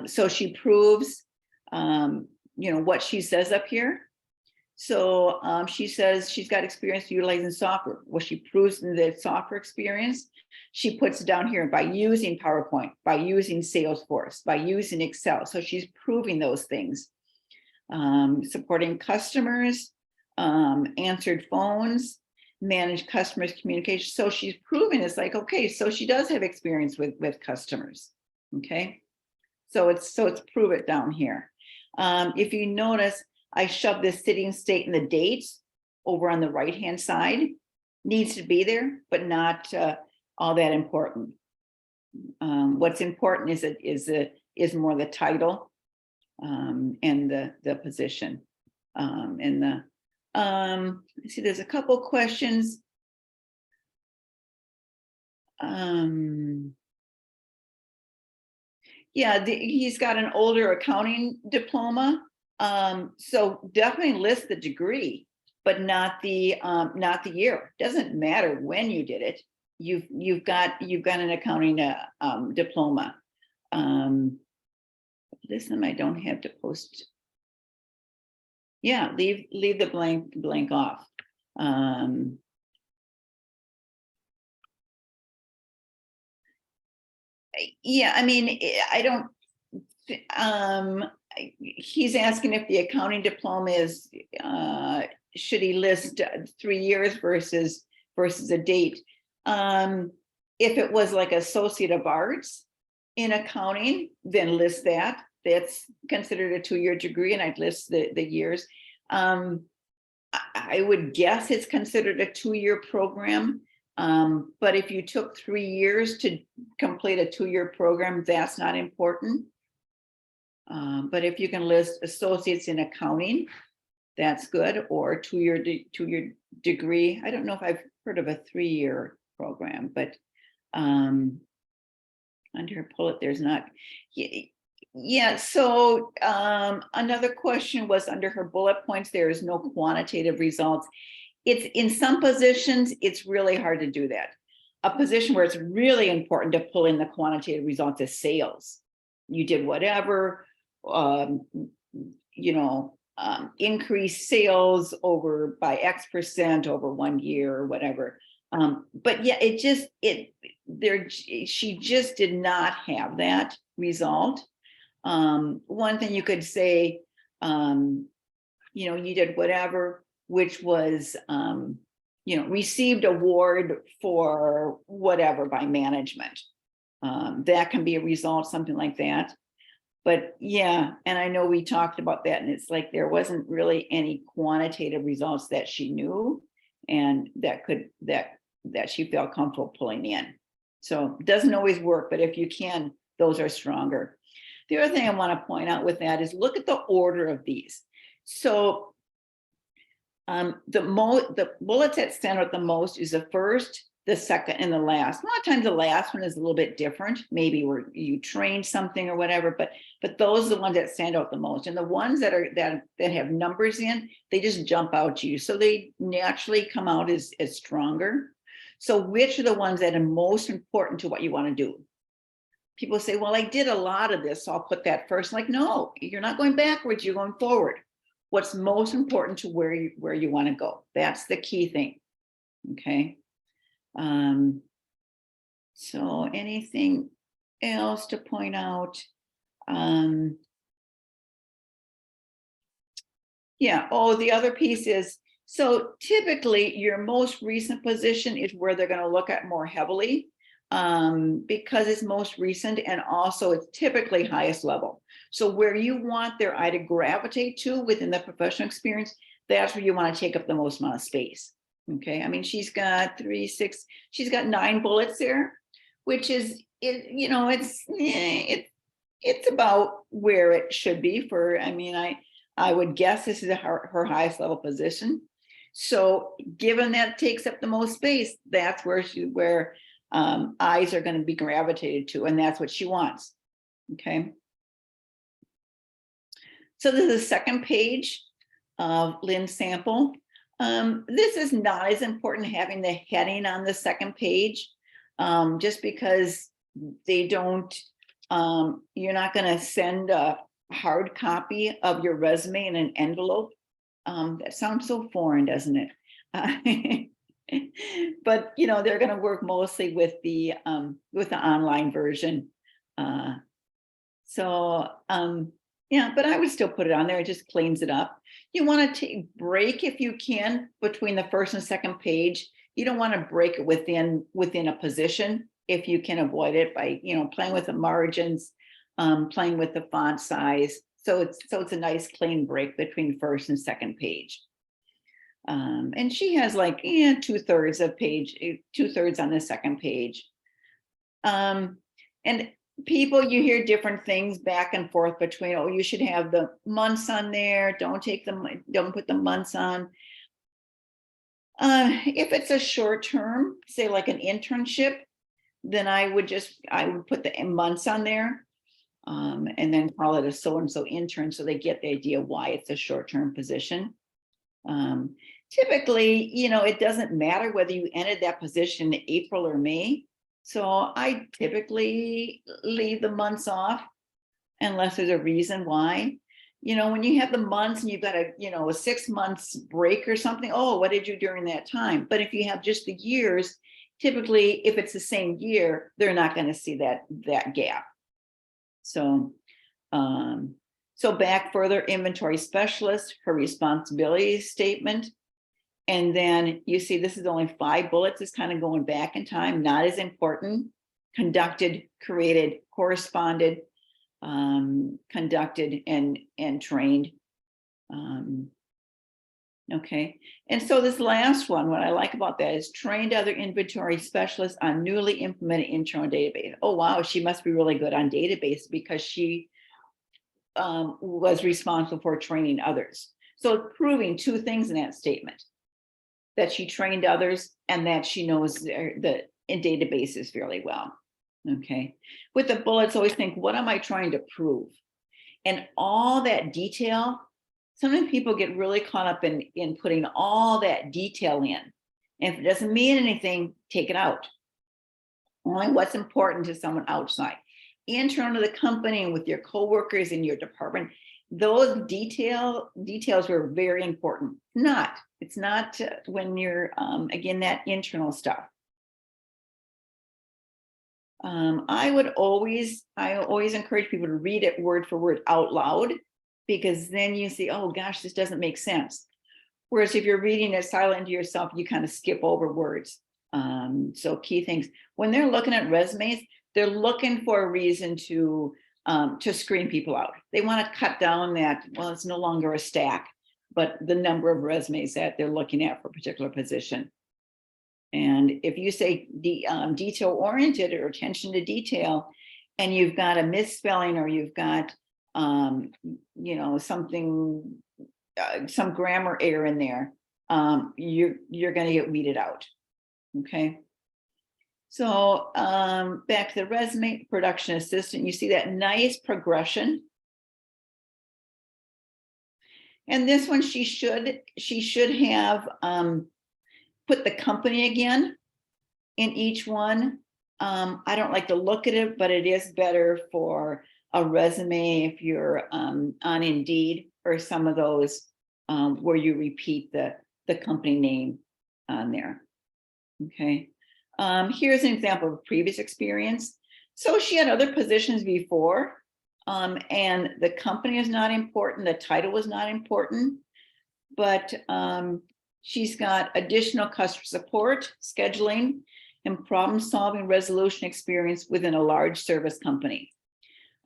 So she proves, what she says up here. So she says she's got experience utilizing software. Well, she proves in the software experience. She puts it down here by using PowerPoint, by using Salesforce, by using Excel. So she's proving those things. Supporting customers, answered phones, managed customers' communication. So she's proven it's like, okay, so she does have experience with customers. Okay, so it's prove it down here. If you notice, I shoved the city and state and the dates over on the right-hand side. Needs to be there, but not all that important. What's important is more the title and the position. Let's see, there's a couple questions. Yeah, he's got an older accounting diploma. So definitely list the degree, but not the year. Doesn't matter when you did it. You've got an accounting diploma. This one I don't have to post. Yeah, leave the blank off. Yeah, I mean, I don't. he's asking if the accounting diploma is, should he list 3 years versus a date? If it was like Associate of Arts in accounting, then list that. That's considered a 2-year degree, and I'd list the years. I would guess it's considered a 2-year program. But if you took 3 years to complete a 2-year program, that's not important. But if you can list associates in accounting, that's good, or 2-year degree. I don't know if I've heard of a 3-year program, but under bullet, there's not. Yeah, so another question was under her bullet points, there is no quantitative results. It's in some positions, it's really hard to do that. A position where it's really important to pull in the quantitative results is sales. You did whatever, increase sales over by X% over 1 year or whatever. But yeah, she just did not have that result. One thing you could say, you did whatever, which was, received award for whatever by management. That can be a result, something like that. But yeah, and I know we talked about that, and it's like there wasn't really any quantitative results that she knew and that she felt comfortable pulling in. So it doesn't always work, but if you can, those are stronger. The other thing I want to point out with that is look at the order of these. So the bullets that stand out the most is the first, the second, and the last. A lot of times the last one is a little bit different, maybe where you trained something or whatever, but those are the ones that stand out the most. And the ones that have numbers in, they just jump out to you. So they naturally come out as stronger. So which are the ones that are most important to what you want to do? People say, well, I did a lot of this, so I'll put that first. Like, no, you're not going backwards, you're going forward. What's most important to where you want to go? That's the key thing. Okay. So anything else to point out? Yeah. Oh, the other piece is, so typically your most recent position is where they're going to look at more heavily, because it's most recent, and also it's typically highest level. So where you want their eye to gravitate to within the professional experience, that's where you want to take up the most amount of space. Okay. I mean, she's got 3, 6, she's got 9 bullets there, which is, it's about where it should be for, I mean, I would guess this is her highest level position. So given that takes up the most space, that's where eyes are going to be gravitated to, and that's what she wants. Okay. So this is the second page of Lynn's sample. This is not as important, having the heading on the second page, just because they don't, you're not going to send a hard copy of your resume in an envelope. That sounds so foreign, doesn't it? But they're going to work mostly with the online version. Yeah, but I would still put it on there. It just cleans it up. You want to break, if you can, between the first and second page. You don't want to break it within a position if you can avoid it, by playing with the margins, playing with the font size. So it's a nice clean break between first and second page. And she has like 2/3 of page, 2/3 on the second page. And people, you hear different things back and forth between, oh, you should have the months on there, don't put the months on. If it's a short term, say like an internship, then I would put the months on there, and then call it a so-and-so intern, so they get the idea why it's a short-term position. Typically, it doesn't matter whether you entered that position in April or May. So I typically leave the months off unless there's a reason why. When you have the months and you've got a 6 months break or something, oh, what did you do during that time? But if you have just the years, typically, if it's the same year, they're not going to see that gap. So So back further, inventory specialist, her responsibility statement. And then you see this is only 5 bullets. It's kind of going back in time, not as important. Conducted, created, corresponded, conducted, and trained. Okay, and so this last one, what I like about that is trained other inventory specialists on newly implemented internal database. Oh, wow, she must be really good on database because she was responsible for training others. So proving 2 things in that statement, that she trained others and that she knows the databases fairly well. Okay, with the bullets, always think, what am I trying to prove? And all that detail, sometimes people get really caught up in putting all that detail in. And if it doesn't mean anything, take it out. Only what's important to someone outside. Internal to the company and with your coworkers in your department, those details were very important. It's not when you're, again, that internal stuff. I always encourage people to read it word for word out loud, because then you see, oh gosh, this doesn't make sense. Whereas if you're reading it silent to yourself, you kind of skip over words. So key things, when they're looking at resumes, they're looking for a reason to screen people out. They want to cut down that, well, it's no longer a stack, but the number of resumes that they're looking at for a particular position. And if you say detail oriented or attention to detail, and you've got a misspelling or you've got something, some grammar error in there, you're going to get weeded out. Okay. So back to the resume, production assistant, you see that nice progression. And this one, she should have put the company again in each one. I don't like to look at it, but it is better for a resume if you're on Indeed or some of those where you repeat the company name on there. Okay. Here's an example of previous experience. So she had other positions before, and the company is not important, the title was not important, but she's got additional customer support, scheduling, and problem-solving resolution experience within a large service company.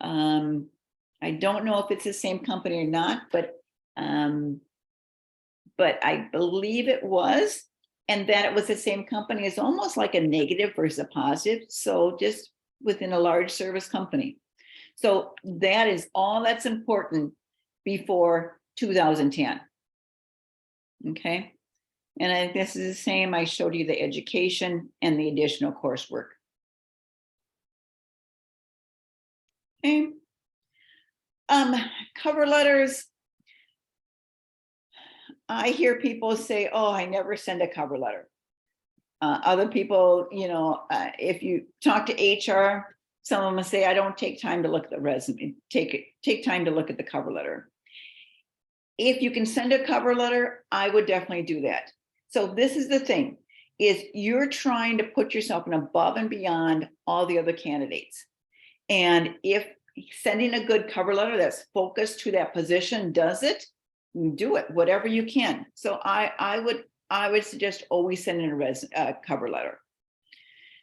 I don't know if it's the same company or not, but I believe it was. And that it was the same company is almost like a negative versus a positive. So just within a large service company. So that is all that's important before 2010. Okay. And I think this is the same. I showed you the education and the additional coursework. Okay. Cover letters. I hear people say, oh, I never send a cover letter. Other people, if you talk to HR, some of them say, I don't take time to look at the resume, take time to look at the cover letter. If you can send a cover letter, I would definitely do that. So this is the thing, is you're trying to put yourself in above and beyond all the other candidates. And if sending a good cover letter that's focused to that position does it, do it, whatever you can. So I would suggest always send in a cover letter.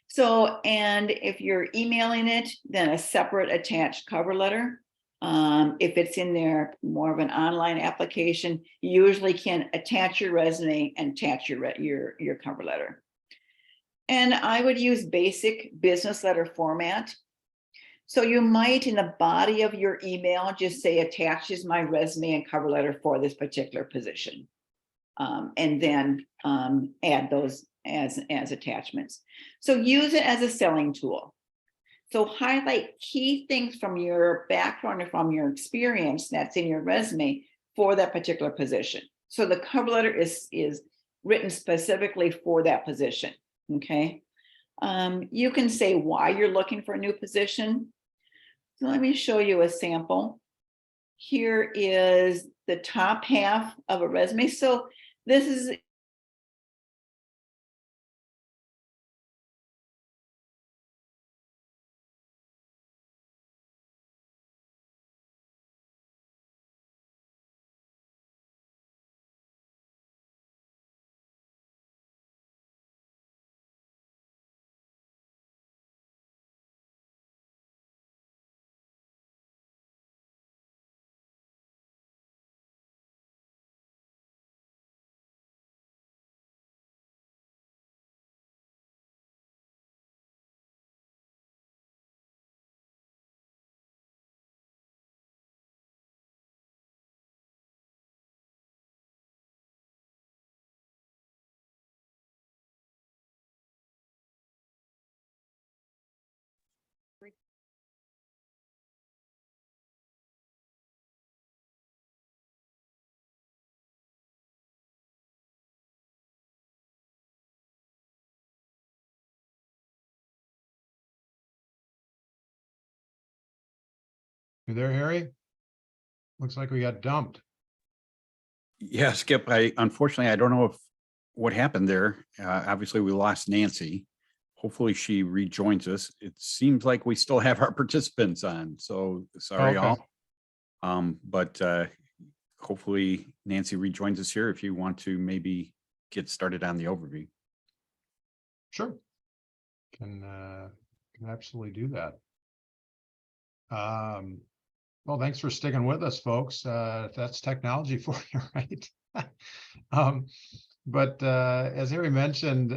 So, and if you're emailing it, then a separate attached cover letter. If it's in there, more of an online application, you usually can attach your resume and attach your cover letter. And I would use basic business letter format. So you might, in the body of your email, just say attaches my resume and cover letter for this particular position. And then add those as attachments. So use it as a selling tool. So highlight key things from your background or from your experience that's in your resume for that particular position. So the cover letter is written specifically for that position. Okay. You can say why you're looking for a new position. So let me show you a sample. Here is the top half of a resume. So this is You there, Harry? Looks like we got dumped. Yeah, Skip, unfortunately, I don't know what happened there. Obviously, we lost Nancy. Hopefully she rejoins us. It seems like we still have our participants on, so sorry Okay. all. But hopefully Nancy rejoins us here if you want to maybe get started on the overview. Sure. Can absolutely do that. Well, thanks for sticking with us, folks. That's technology for you, right? But as Harry mentioned,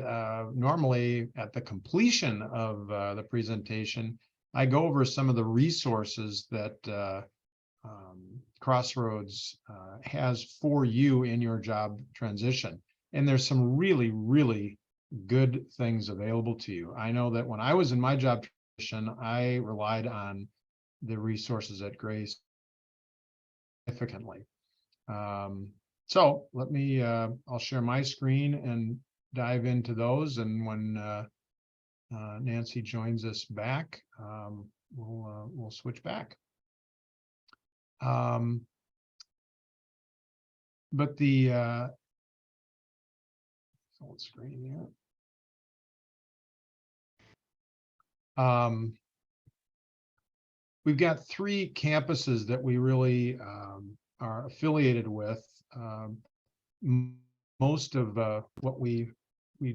normally at the completion of the presentation, I go over some of the resources that Crossroads has for you in your job transition. And there's some really, really good things available to you. I know that when I was in my job transition, I relied on the resources at Grace significantly. So let me, I'll share my screen and dive into those. And when Nancy joins us back, we'll switch back. But the full screen here. We've got 3 campuses that we really are affiliated with. Most of what we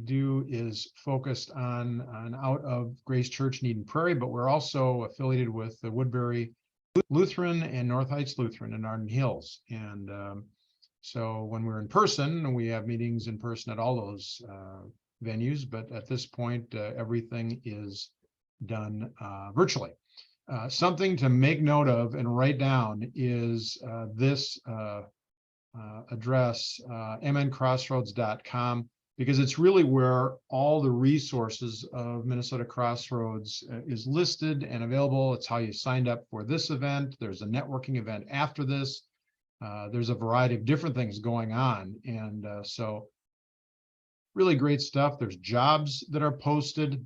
do is focused on out of Grace Church in Eden Prairie, but we're also affiliated with the Woodbury Lutheran and North Heights Lutheran in Arden Hills. And so when we're in person, we have meetings in person at all those venues, but at this point, everything is done virtually. Something to make note of and write down is this address, mncrossroads.com, because it's really where all the resources of Minnesota Crossroads is listed and available. It's how you signed up for this event. There's a networking event after this. There's a variety of different things going on. And so really great stuff. There's jobs that are posted.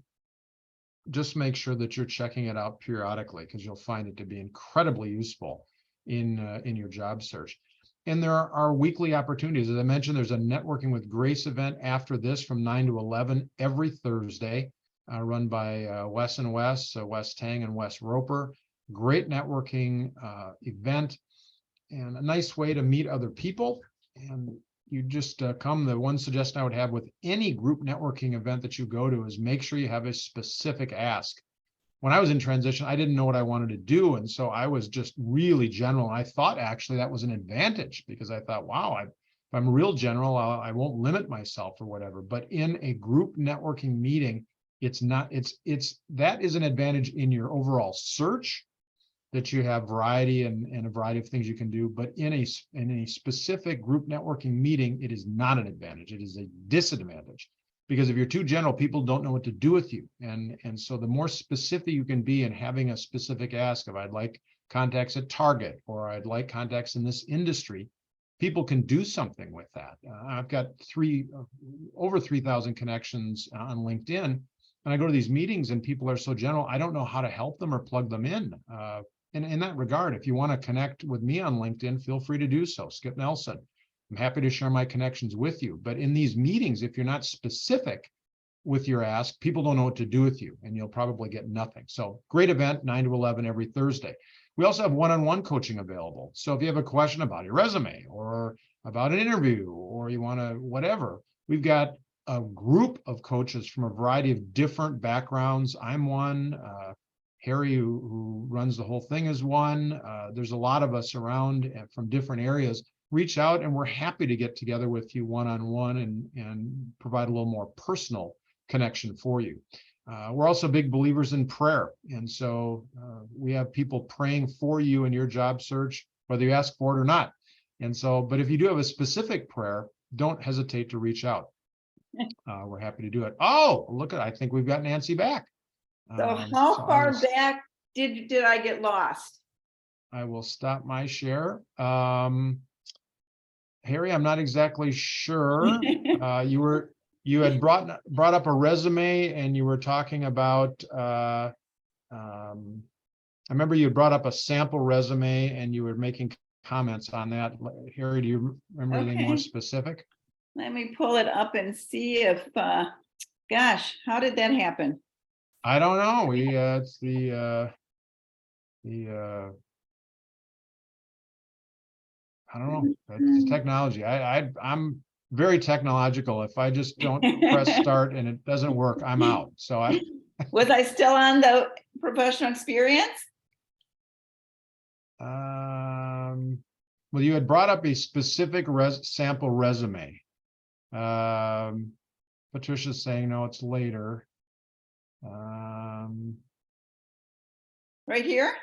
Just make sure that you're checking it out periodically, because you'll find it to be incredibly useful in your job search. And there are weekly opportunities. As I mentioned, there's a Networking with Grace event after this from 9 to 11 every Thursday, run by Wes and Wes, Wes Tang and Wes Roper. Great networking event and a nice way to meet other people. And you just come. The one suggestion I would have with any group networking event that you go to is make sure you have a specific ask. When I was in transition, I didn't know what I wanted to do. And so I was just really general. I thought actually that was an advantage, because I thought, wow, if I'm real general, I won't limit myself or whatever. But in a group networking meeting, it's not, that is an advantage in your overall search, that you have variety and a variety of things you can do. But in a specific group networking meeting, it is not an advantage. It is a disadvantage, because if you're too general, people don't know what to do with you. And so the more specific you can be in having a specific ask of, I'd like contacts at Target, or I'd like contacts in this industry, people can do something with that. I've got over 3,000 connections on LinkedIn, and I go to these meetings and people are so general, I don't know how to help them or plug them in. And in that regard, if you want to connect with me on LinkedIn, feel free to do so. Skip Nelson. I'm happy to share my connections with you. But in these meetings, if you're not specific with your ask, people don't know what to do with you, and you'll probably get nothing. So great event, 9 to 11 every Thursday. We also have one-on-one coaching available. So if you have a question about your resume or about an interview, or you want to whatever, we've got a group of coaches from a variety of different backgrounds. I'm one. Harry, who runs the whole thing, is one. There's a lot of us around from different areas. Reach out, and we're happy to get together with you one-on-one and provide a little more personal connection for you. We're also big believers in prayer. And so we have people praying for you in your job search, whether you ask for it or not. And so, but if you do have a specific prayer, don't hesitate to reach out. We're happy to do it. Oh, look at, I think we've got Nancy back. So how far back did I get lost? I will stop my share. Harry, I'm not exactly sure. You had brought up a resume, and you were talking about I remember you brought up a sample resume and you were making comments on that. Harry, do you remember anything more Okay. specific? Let me pull it up and see if, gosh, how did that happen? I don't know. It's I don't know. That's technology. I'm very technological. If I just don't press start and it doesn't work, I'm out. So Was I still on the professional experience? well, you had brought up a specific sample resume. Patricia's saying, no, it's later. Right here?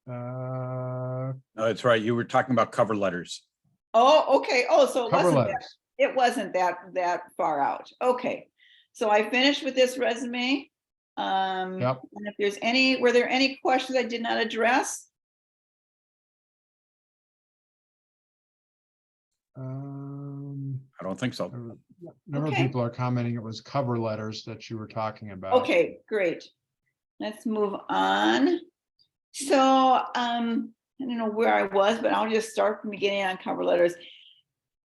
Cover No, that's right. You were talking about cover letters. Oh, okay. Oh, so it wasn't that, letters. it wasn't that far out. Okay. So I finished with this resume. Yep. And if there's any, were there any questions I did not address? I don't think so. A number of Okay. people are commenting it was cover letters that you were talking about. Okay, great. Let's move on. So, I don't know where I was, but I'll just start from the beginning on cover letters.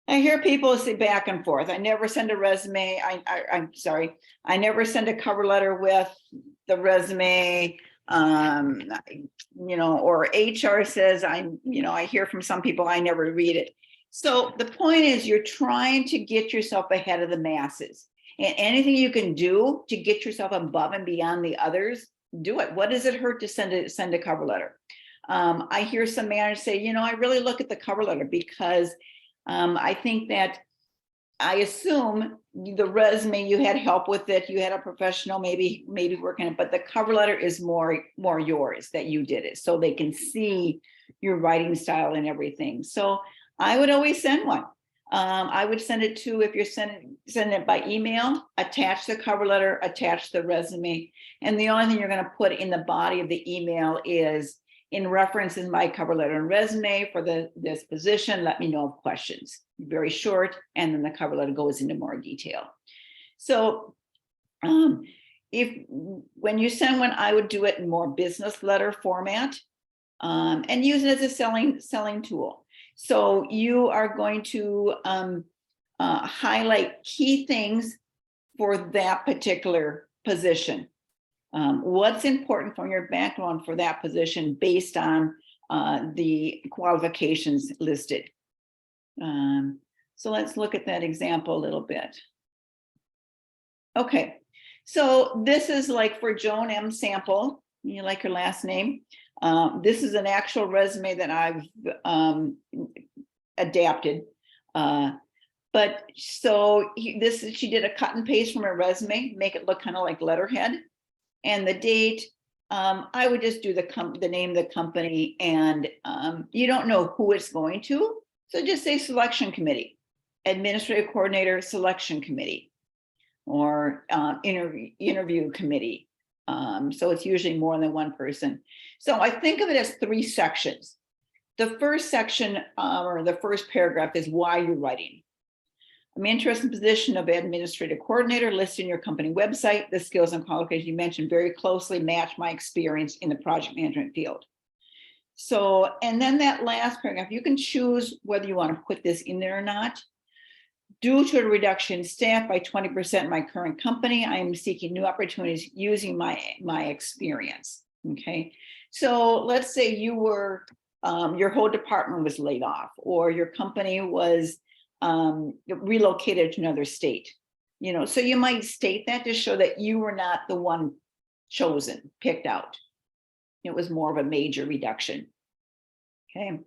I hear people say back and forth. I never send a resume. I'm sorry. I never send a cover letter with the resume. Or HR says I hear from some people, I never read it. So the point is you're trying to get yourself ahead of the masses, and anything you can do to get yourself above and beyond the others, do it. What does it hurt to send a cover letter? I hear some managers say, I really look at the cover letter because I think that I assume the resume, you had help with it, you had a professional maybe working it, but the cover letter is more yours, that you did it, so they can see your writing style and everything. So I would always send one. I would send it to, if you're sending it by email, attach the cover letter, attach the resume. And the only thing you're going to put in the body of the email is, in reference in my cover letter and resume for this position, let me know of questions. Very short, and then the cover letter goes into more detail. So when you send one, I would do it in more business letter format, and use it as a selling tool. So you are going to highlight key things for that particular position. What's important from your background for that position based on the qualifications listed. So let's look at that example a little bit. Okay, so this is like for Joan M. Sample. You like her last name? This is an actual resume that I've adapted. But so she did a cut and paste from her resume, make it look kind of like letterhead. And the date, I would just do the name of the company, and you don't know who it's going to. So just say selection committee, administrative coordinator, selection committee, or interview committee. So it's usually more than one person. So I think of it as 3 sections. The first section or the first paragraph is why you're writing. I'm interested in the position of administrative coordinator listed in your company website. The skills and qualifications you mentioned very closely match my experience in the project management field. So, and then that last paragraph, you can choose whether you want to put this in there or not. Due to a reduction in staff by 20% in my current company, I am seeking new opportunities using my experience. Okay, so let's say you were, your whole department was laid off, or your company was relocated to another state. So you might state that to show that you were not the one chosen, picked out. It was more of a major reduction. Okay.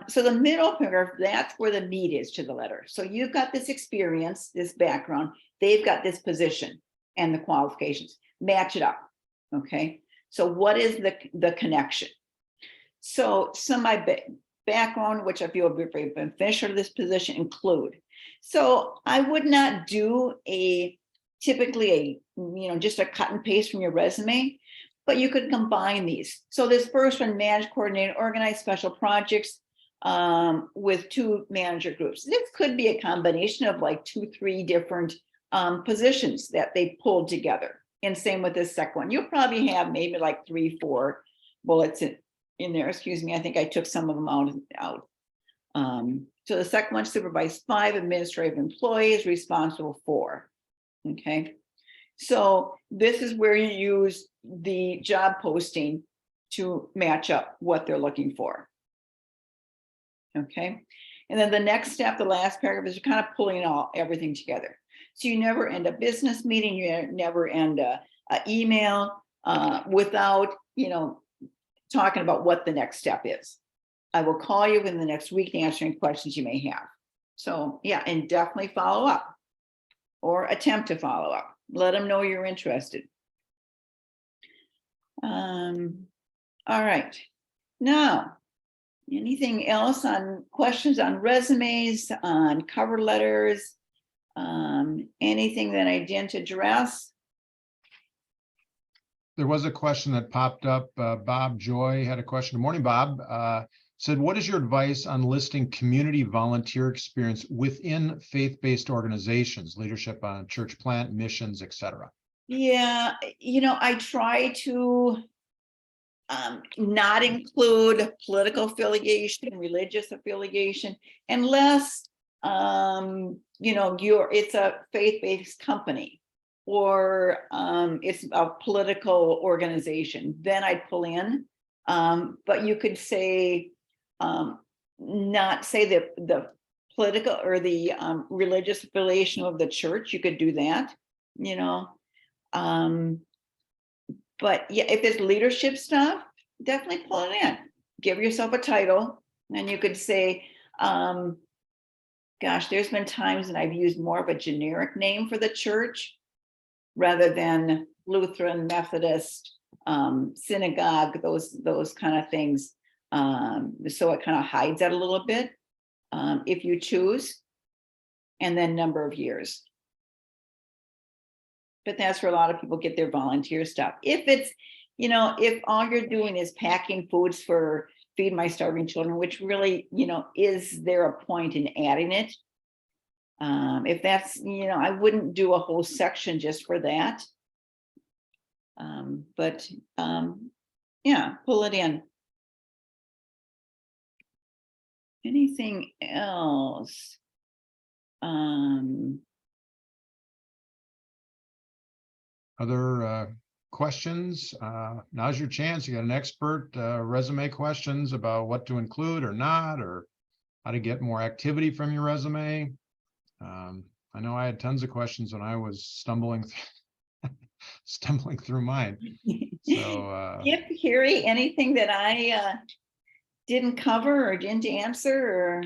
So the middle paragraph, that's where the meat is to the letter. So you've got this experience, this background, they've got this position and the qualifications, match it up. Okay. So what is the connection? So some of my background, which I feel very beneficial to this position, include. So I would not do typically just a cut and paste from your resume, but you could combine these. So this first one, manage, coordinate, organize special projects with 2 manager groups. This could be a combination of like 2, 3 different positions that they pulled together. And same with this second one. You'll probably have maybe like 3, 4 bullets in there. Excuse me. I think I took some of them out. So the second one, supervise 5 administrative employees, responsible for. Okay. So this is where you use the job posting to match up what they're looking for. Okay. And then the next step, the last paragraph, is you're kind of pulling everything together. So you never end a business meeting, you never end a email without, talking about what the next step is. I will call you in the next week to answer any questions you may have. So yeah, and definitely follow up or attempt to follow up. Let them know you're interested. All right. Now, anything else on questions on resumes, on cover letters, anything that I didn't address? There was a question that popped up. Bob Joy had a question. Good morning, Bob. Said, what is your advice on listing community volunteer experience within faith-based organizations, leadership on church plant, missions, etc.? Yeah, I try to not include political affiliation, religious affiliation, unless it's a faith-based company or it's a political organization. Then I'd pull in. But you could say not say the political or the religious affiliation of the church. You could do that, but yeah, if it's leadership stuff, definitely pull it in. Give yourself a title, and you could say, gosh, there's been times that I've used more of a generic name for the church rather than Lutheran, Methodist, synagogue, those kind of things. So it kind of hides that a little bit, if you choose, and then number of years. But that's where a lot of people get their volunteer stuff. If it's, if all you're doing is packing foods for Feed My Starving Children, which really, is there a point in adding it? If that's, I wouldn't do a whole section just for that. But yeah, pull it in. Anything else? Other questions? Now's your chance. You got an expert resume questions about what to include or not, or how to get more activity from your resume. I know I had tons of questions when I was stumbling through mine. So Yep, Carrie, anything that I didn't cover or didn't answer, or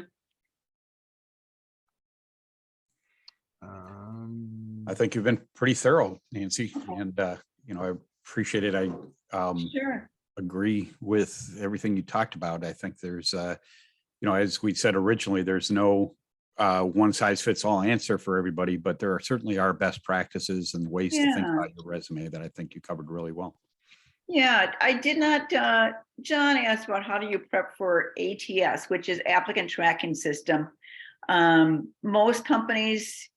I think you've been pretty thorough, Nancy, and I appreciate it. I sure. agree with everything you talked about. I think there's as we said originally, there's no one size fits all answer for everybody, but there certainly are best practices and ways to think about your resume that I think you covered really well. Yeah, I did not. John asked about how do you prep for ATS, which is applicant tracking system. Most companies,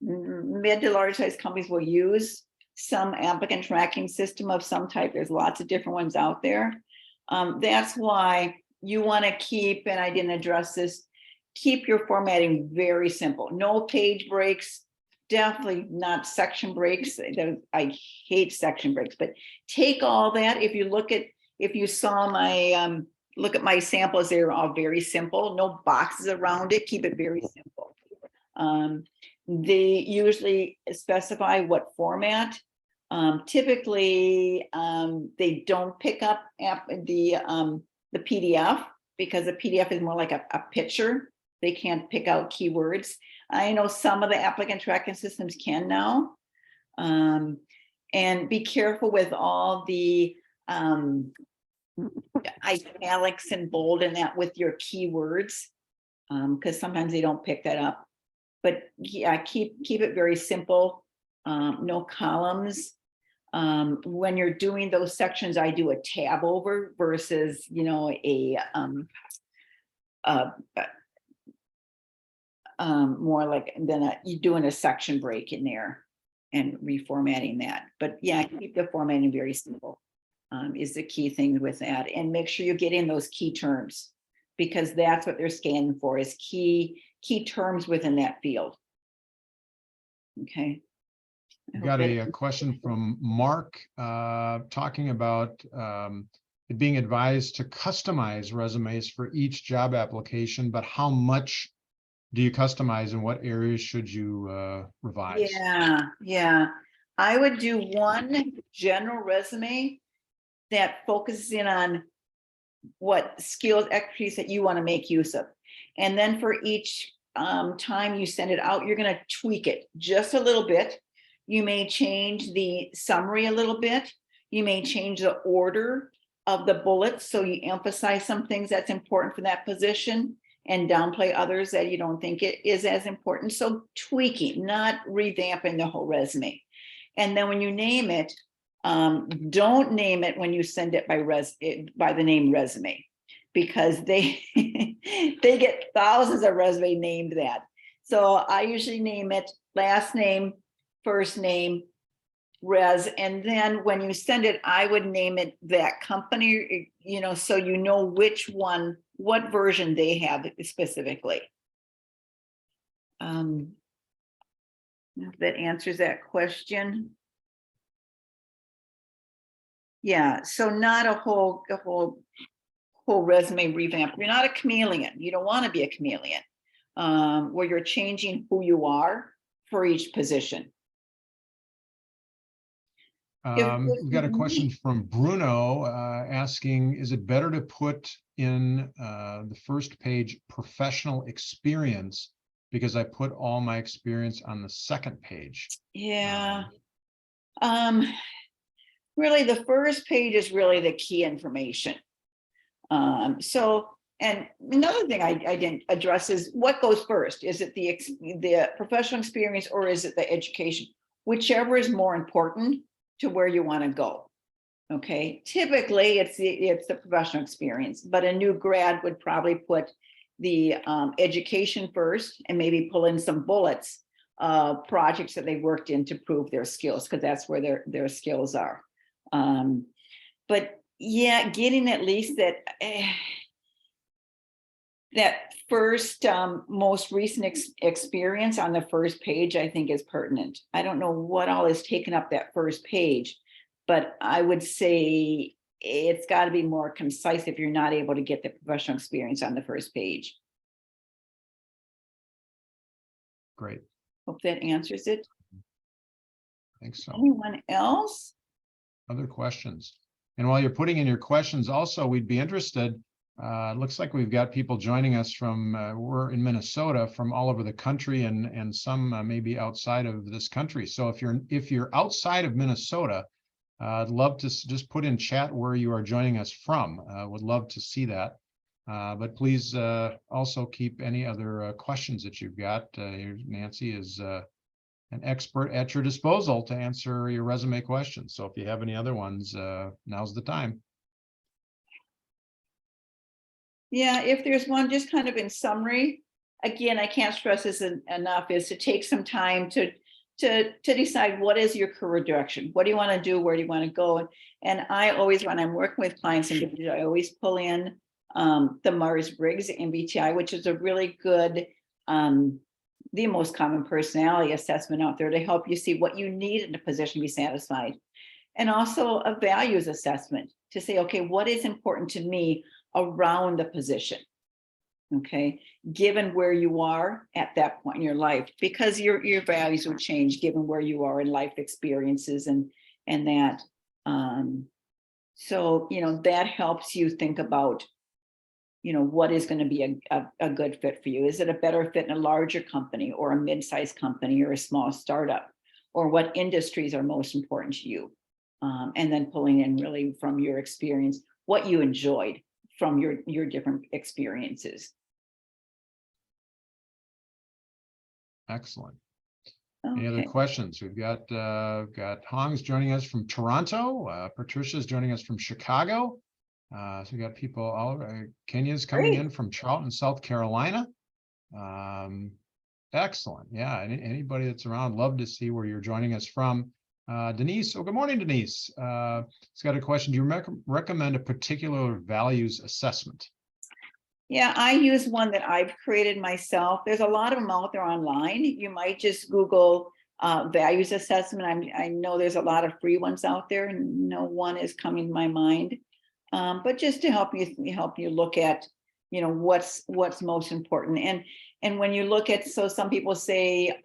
mid to large size companies, will use some applicant tracking system of some type. There's lots of different ones out there. That's why you want to keep, and I didn't address this, keep your formatting very simple. No page breaks, definitely not section breaks. I hate section breaks, but take all that. If you saw my, look at my samples, they're all very simple, no boxes around it, keep it very simple. They usually specify what format. Typically, they don't pick up the PDF, because the PDF is more like a picture. They can't pick out keywords. I know some of the applicant tracking systems can now. And be careful with all the italics and bold and that with your keywords, because sometimes they don't pick that up. But yeah, keep it very simple. No columns. When you're doing those sections, I do a tab over versus, more like you doing a section break in there. and reformatting that. But yeah, keep the formatting very simple is the key thing with that. And make sure you get in those key terms, because that's what they're scanning for, is key terms within that field. Okay. I hope Got that- a question from Mark talking about it being advised to customize resumes for each job application, but how much do you customize and what areas should you revise? Yeah. I would do one general resume that focuses in on what skills, expertise that you want to make use of. And then for each time you send it out, you're going to tweak it just a little bit. You may change the summary a little bit. You may change the order of the bullets, so you emphasize some things that's important for that position and downplay others that you don't think it is as important. So tweaking, not revamping the whole resume. And then when you name it, don't name it when you send it by the name resume, because they they get thousands of resume named that. So I usually name it last name, first name, res, and then when you send it, I would name it that company, so you know which one, what version they have specifically. If that answers that question. Yeah, so not a whole resume revamp. You're not a chameleon. You don't want to be a chameleon, where you're changing who you are for each position. We've got a question from Bruno asking, is it better to put in the first page professional experience because I put all my experience on the second page? Yeah. Really, the first page is really the key information. So, and another thing I didn't address is what goes first. Is it the professional experience, or is it the education? Whichever is more important to where you want to go. Okay, typically it's the professional experience, but a new grad would probably put the education first and maybe pull in some bullets, projects that they worked in to prove their skills, because that's where their skills are. But yeah, getting at least that first most recent experience on the first page, I think, is pertinent. I don't know what all is taken up that first page, but I would say it's got to be more concise if you're not able to get the professional experience on the first page. Great. Hope that answers it. I think so. Anyone else? Other questions? And while you're putting in your questions, also, we'd be interested. It looks like we've got people joining us from, we're in Minnesota, from all over the country, and some maybe outside of this country. So if you're outside of Minnesota, I'd love to just put in chat where you are joining us from. Would love to see that. But please also keep any other questions that you've got. Nancy is an expert at your disposal to answer your resume questions. So if you have any other ones, now's the time. Yeah, if there's one, just kind of in summary, again, I can't stress this enough, is to take some time to decide what is your career direction. What do you want to do? Where do you want to go? And I always, when I'm working with clients, I always pull in the Myers-Briggs MBTI, which is a really good, the most common personality assessment out there to help you see what you need in a position to be satisfied. And also a values assessment to say, okay, what is important to me around the position? Okay, given where you are at that point in your life, because your values will change given where you are in life experiences and that. So, that helps you think about, what is going to be a good fit for you. Is it a better fit in a larger company or a mid-sized company or a small startup? Or what industries are most important to you? And then pulling in really from your experience, what you enjoyed from your different experiences. Excellent. Okay. Any other questions? We've got Hong's joining us from Toronto. Patricia's joining us from Chicago. So we got people all Kenya's coming in from Charleston, South Carolina. Excellent. Yeah. Anybody that's around, love to see where you're joining us from. Denise. Oh, good morning, Denise. It's got a question. Do you recommend a particular values assessment? Yeah, I use one that I've created myself. There's a lot of them out there online. You might just Google values assessment. I know there's a lot of free ones out there, and no one is coming to my mind. But just to help you look at, what's most important. And when you look at, so some people say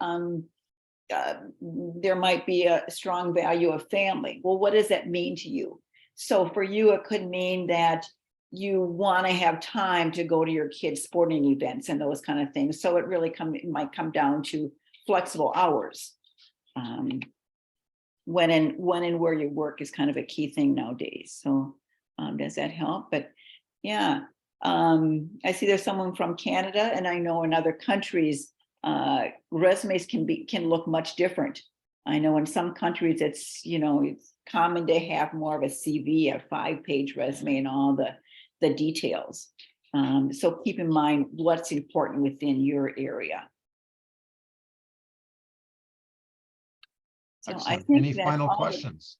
there might be a strong value of family. Well, what does that mean to you? So for you, it could mean that you want to have time to go to your kids' sporting events and those kind of things. So it might come down to flexible hours. When and where you work is kind of a key thing nowadays. So does that help? But yeah, I see there's someone from Canada, and I know in other countries, resumes can look much different. I know in some countries it's common to have more of a CV, a 5-page resume, and all the details. So keep in mind what's important within your area. So I think any final questions?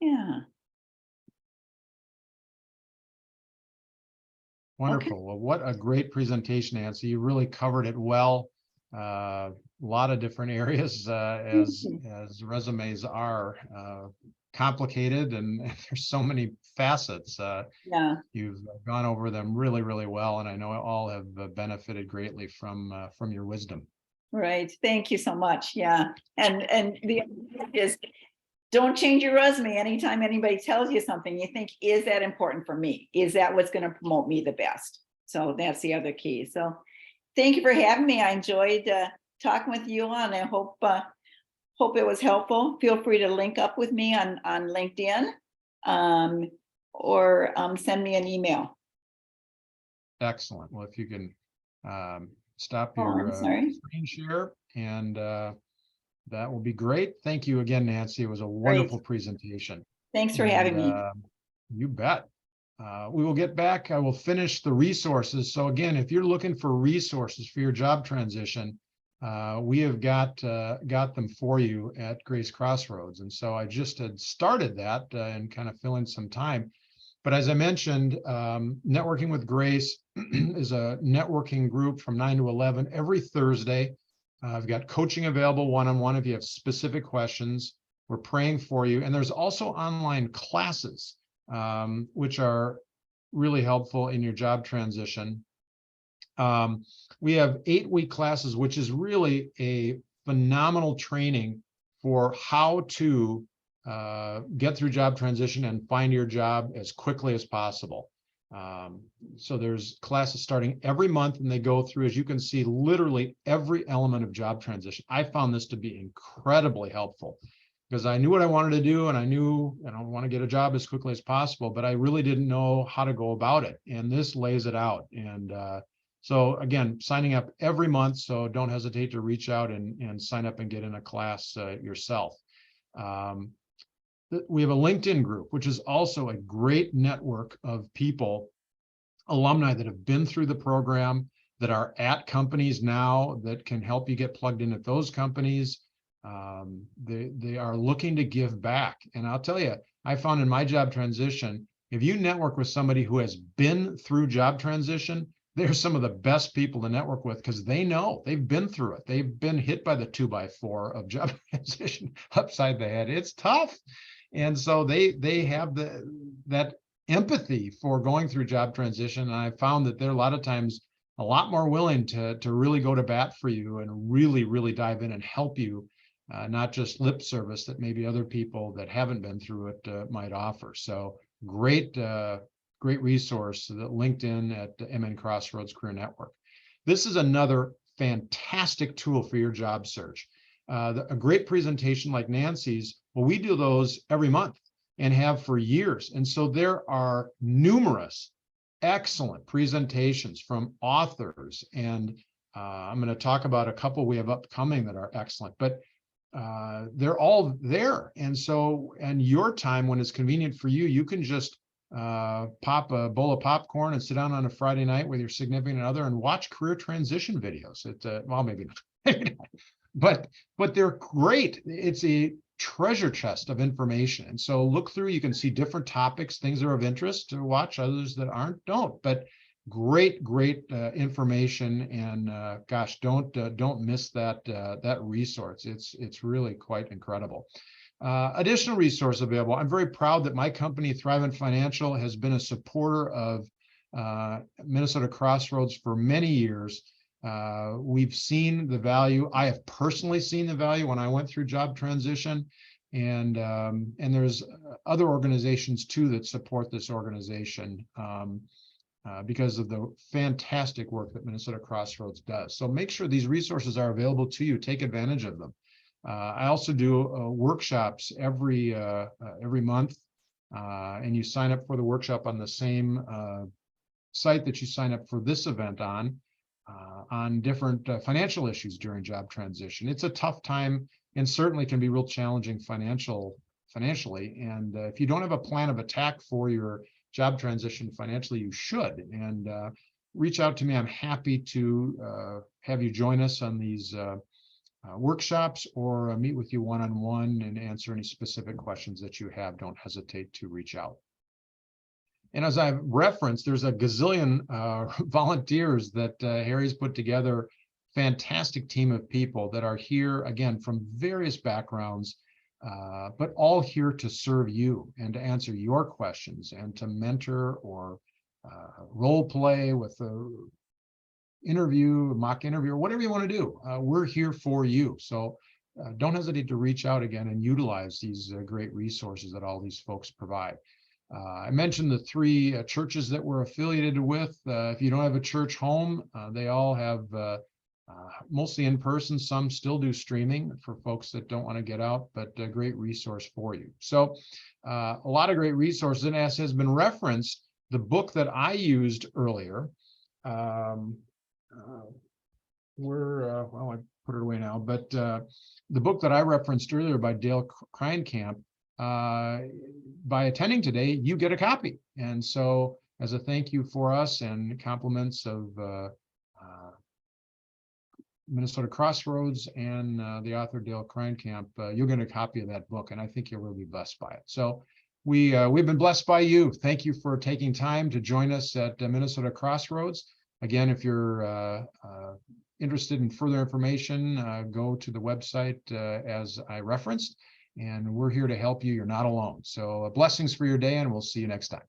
Yeah. Wonderful. Okay. Well, what a great presentation, Nancy. You really covered it well. A lot of different areas, as resumes are complicated, and there's so many facets. Yeah. You've gone over them really, really well, and I know all have benefited greatly from your wisdom. Right. Thank you so much. Yeah. And the is, don't change your resume anytime anybody tells you something. You think, is that important for me? Is that what's going to promote me the best? So that's the other key. So thank you for having me. I enjoyed talking with you, and I hope it was helpful. Feel free to link up with me on LinkedIn, or send me an email. Excellent. Well, if you can stop Oh, your I'm sorry. screen share, and that will be great. Thank you again, Nancy. It was a wonderful presentation. Thanks for having me. You bet. We will get back. I will finish the resources. So again, if you're looking for resources for your job transition, we have got them for you at Grace Crossroads. And so I just had started that and kind of fill in some time. But as I mentioned, Networking with Grace is a networking group from 9 to 11 every Thursday. I've got coaching available one-on-one if you have specific questions. We're praying for you. And there's also online classes, which are really helpful in your job transition. We have 8-week classes, which is really a phenomenal training for how to get through job transition and find your job as quickly as possible. So there's classes starting every month, and they go through, as you can see, literally every element of job transition. I found this to be incredibly helpful because I knew what I wanted to do, and I knew I want to get a job as quickly as possible, but I really didn't know how to go about it. And this lays it out. And so again, signing up every month, so don't hesitate to reach out and sign up and get in a class yourself. We have a LinkedIn group, which is also a great network of people, alumni that have been through the program, that are at companies now that can help you get plugged in at those companies. They are looking to give back. And I'll tell you, I found in my job transition, if you network with somebody who has been through job transition, they're some of the best people to network with because they know, they've been through it. They've been hit by the 2x4 of job transition upside the head. It's tough. And so they have that empathy for going through job transition. And I found that they're a lot of times a lot more willing to really go to bat for you and really, really dive in and help you, not just lip service that maybe other people that haven't been through it might offer. So great resource, that LinkedIn at MN Crossroads Career Network. This is another fantastic tool for your job search. A great presentation like Nancy's, well, we do those every month and have for years. And so there are numerous excellent presentations from authors. And I'm going to talk about a couple we have upcoming that are excellent, but they're all there. And so, and your time when it's convenient for you, you can just pop a bowl of popcorn and sit down on a Friday night with your significant other and watch career transition videos. Well, maybe not, but they're great. It's a treasure chest of information. And so look through, you can see different topics, things that are of interest to watch, others that aren't, don't. But great information, and gosh, don't miss that resource. It's really quite incredible. Additional resource available. I'm very proud that my company, 𝙂𝙗𝙯 Financial, has been a supporter of Minnesota Crossroads for many years. We've seen the value. I have personally seen the value when I went through job transition, and there's other organizations too that support this organization because of the fantastic work that Minnesota Crossroads does. So make sure these resources are available to you. Take advantage of them. I also do workshops every month, and you sign up for the workshop on the same site that you sign up for this event on different financial issues during job transition. It's a tough time and certainly can be real challenging financially. And if you don't have a plan of attack for your job transition financially, you should. And reach out to me. I'm happy to have you join us on these workshops, or meet with you one-on-one and answer any specific questions that you have. Don't hesitate to reach out. And as I've referenced, there's a gazillion volunteers that Harry's put together. Fantastic team of people that are here, again, from various backgrounds, but all here to serve you and to answer your questions and to mentor or role play with a mock interview, or whatever you want to do. We're here for you. So don't hesitate to reach out again and utilize these great resources that all these folks provide. I mentioned the 3 churches that we're affiliated with. If you don't have a church home, they all have mostly in person. Some still do streaming for folks that don't want to get out, but a great resource for you. So a lot of great resources. And as has been referenced, the book that I used earlier, well, I put it away now, but the book that I referenced earlier by 𝙩𝙩𝙩𝙩 𝙯𝙯, by attending today, you get a copy. And so as a thank you for us and compliments of Minnesota Crossroads and the author 𝙩𝙩𝙩𝙯, you'll get a copy of that book, and I think you'll really be blessed by it. So we've been blessed by you. Thank you for taking time to join us at Minnesota Crossroads. Again, if you're interested in further information, go to the website as I referenced, and we're here to help you. You're not alone. So blessings for your day, and we'll see you next time.